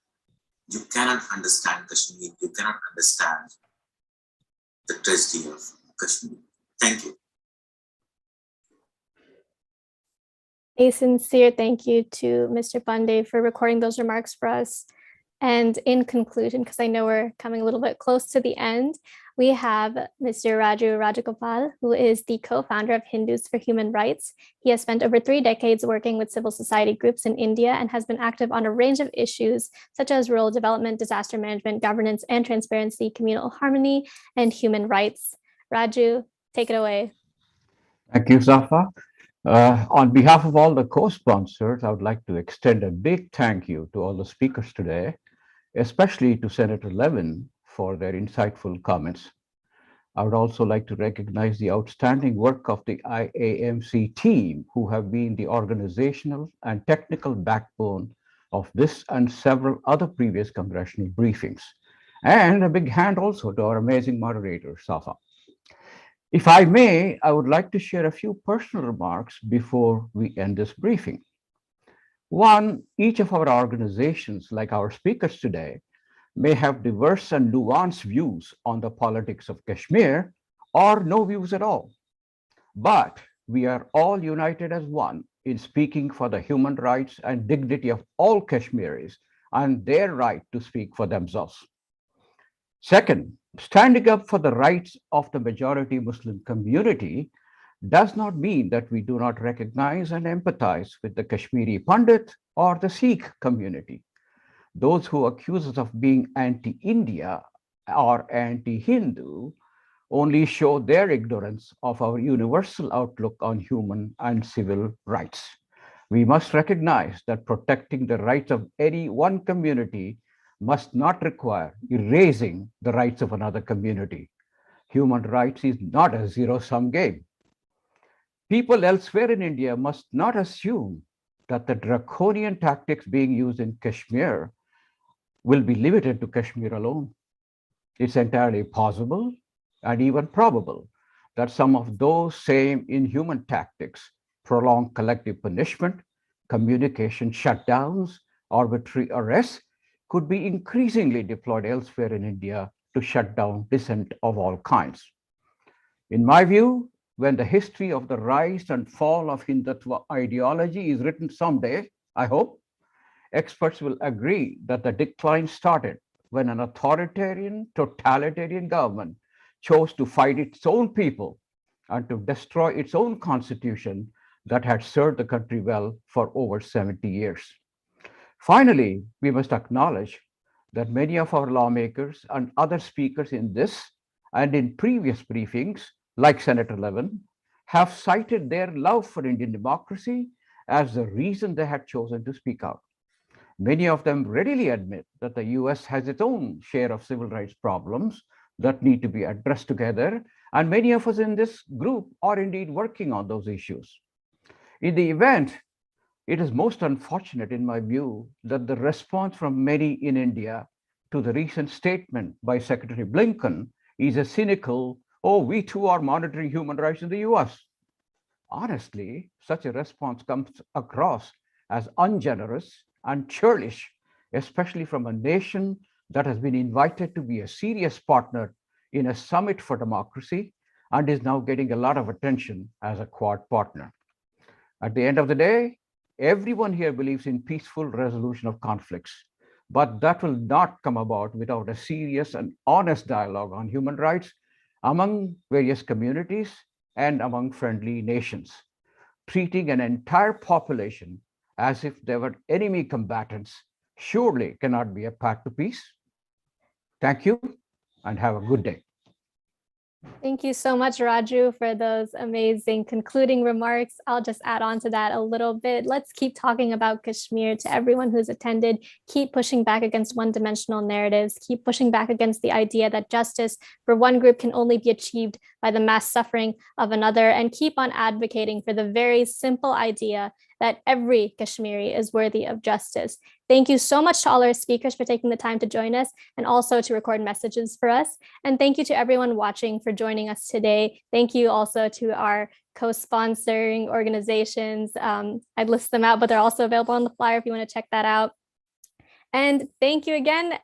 you cannot understand Kashmir, you cannot understand the tragedy of Kashmir. Thank you. A sincere thank you to Mr. Pandey for recording those remarks for us. And in conclusion, because I know we're coming a little bit close to the end, we have Mr. Raju Rajagopal, who is the co-founder of Hindus for Human Rights. He has spent over 3 decades working with civil society groups in India and has been active on a range of issues such as rural development, disaster management, governance and transparency, communal harmony, and human rights. Raju, take it away. Thank you, Safa. On behalf of all the co-sponsors, I would like to extend a big thank you to all the speakers today, especially to Senator Levin for their insightful comments. I would also like to recognize the outstanding work of the IAMC team, who have been the organizational and technical backbone of this and several other previous congressional briefings. And a big hand also to our amazing moderator, Safa. If I may, I would like to share a few personal remarks before we end this briefing. One, each of our organizations, like our speakers today, may have diverse and nuanced views on the politics of Kashmir, or no views at all. But we are all united as one in speaking for the human rights and dignity of all Kashmiris and their right to speak for themselves. Second, standing up for the rights of the majority Muslim community does not mean that we do not recognize and empathize with the Kashmiri Pandit or the Sikh community. Those who accuse us of being anti-India or anti-Hindu only show their ignorance of our universal outlook on human and civil rights. We must recognize that protecting the rights of any one community must not require erasing the rights of another community. Human rights is not a zero-sum game. People elsewhere in India must not assume that the draconian tactics being used in Kashmir will be limited to Kashmir alone. It's entirely possible and even probable that some of those same inhuman tactics, prolonged collective punishment, communication shutdowns, arbitrary arrests, could be increasingly deployed elsewhere in India to shut down dissent of all kinds. In my view, when the history of the rise and fall of Hindutva ideology is written someday, I hope, experts will agree that the decline started when an authoritarian, totalitarian government chose to fight its own people and to destroy its own constitution that had served the country well for over 70 years. Finally, we must acknowledge that many of our lawmakers and other speakers in this and in previous briefings, like Senator Levin, have cited their love for Indian democracy as the reason they had chosen to speak out. Many of them readily admit that the US has its own share of civil rights problems that need to be addressed together, and many of us in this group are indeed working on those issues. In the event, it is most unfortunate, in my view, that the response from many in India to the recent statement by Secretary Blinken is a cynical, oh, we too are monitoring human rights in the US. Honestly, such a response comes across as ungenerous and churlish, especially from a nation that has been invited to be a serious partner in a summit for democracy and is now getting a lot of attention as a Quad partner. At the end of the day, everyone here believes in peaceful resolution of conflicts, but that will not come about without a serious and honest dialogue on human rights among various communities and among friendly nations. Treating an entire population as if they were enemy combatants surely cannot be a path to peace. Thank you and have a good day. Thank you so much, Raju, for those amazing concluding remarks. I'll just add on to that a little bit. Let's keep talking about Kashmir to everyone who's attended. Keep pushing back against one-dimensional narratives. Keep pushing back against the idea that justice for one group can only be achieved by the mass suffering of another, and keep on advocating for the very simple idea that every Kashmiri is worthy of justice. Thank you so much to all our speakers for taking the time to join us and also to record messages for us. And thank you to everyone watching for joining us today. Thank you also to our co-sponsoring organizations. I'd list them out, but they're also available on the flyer if you want to check that out. And thank you again,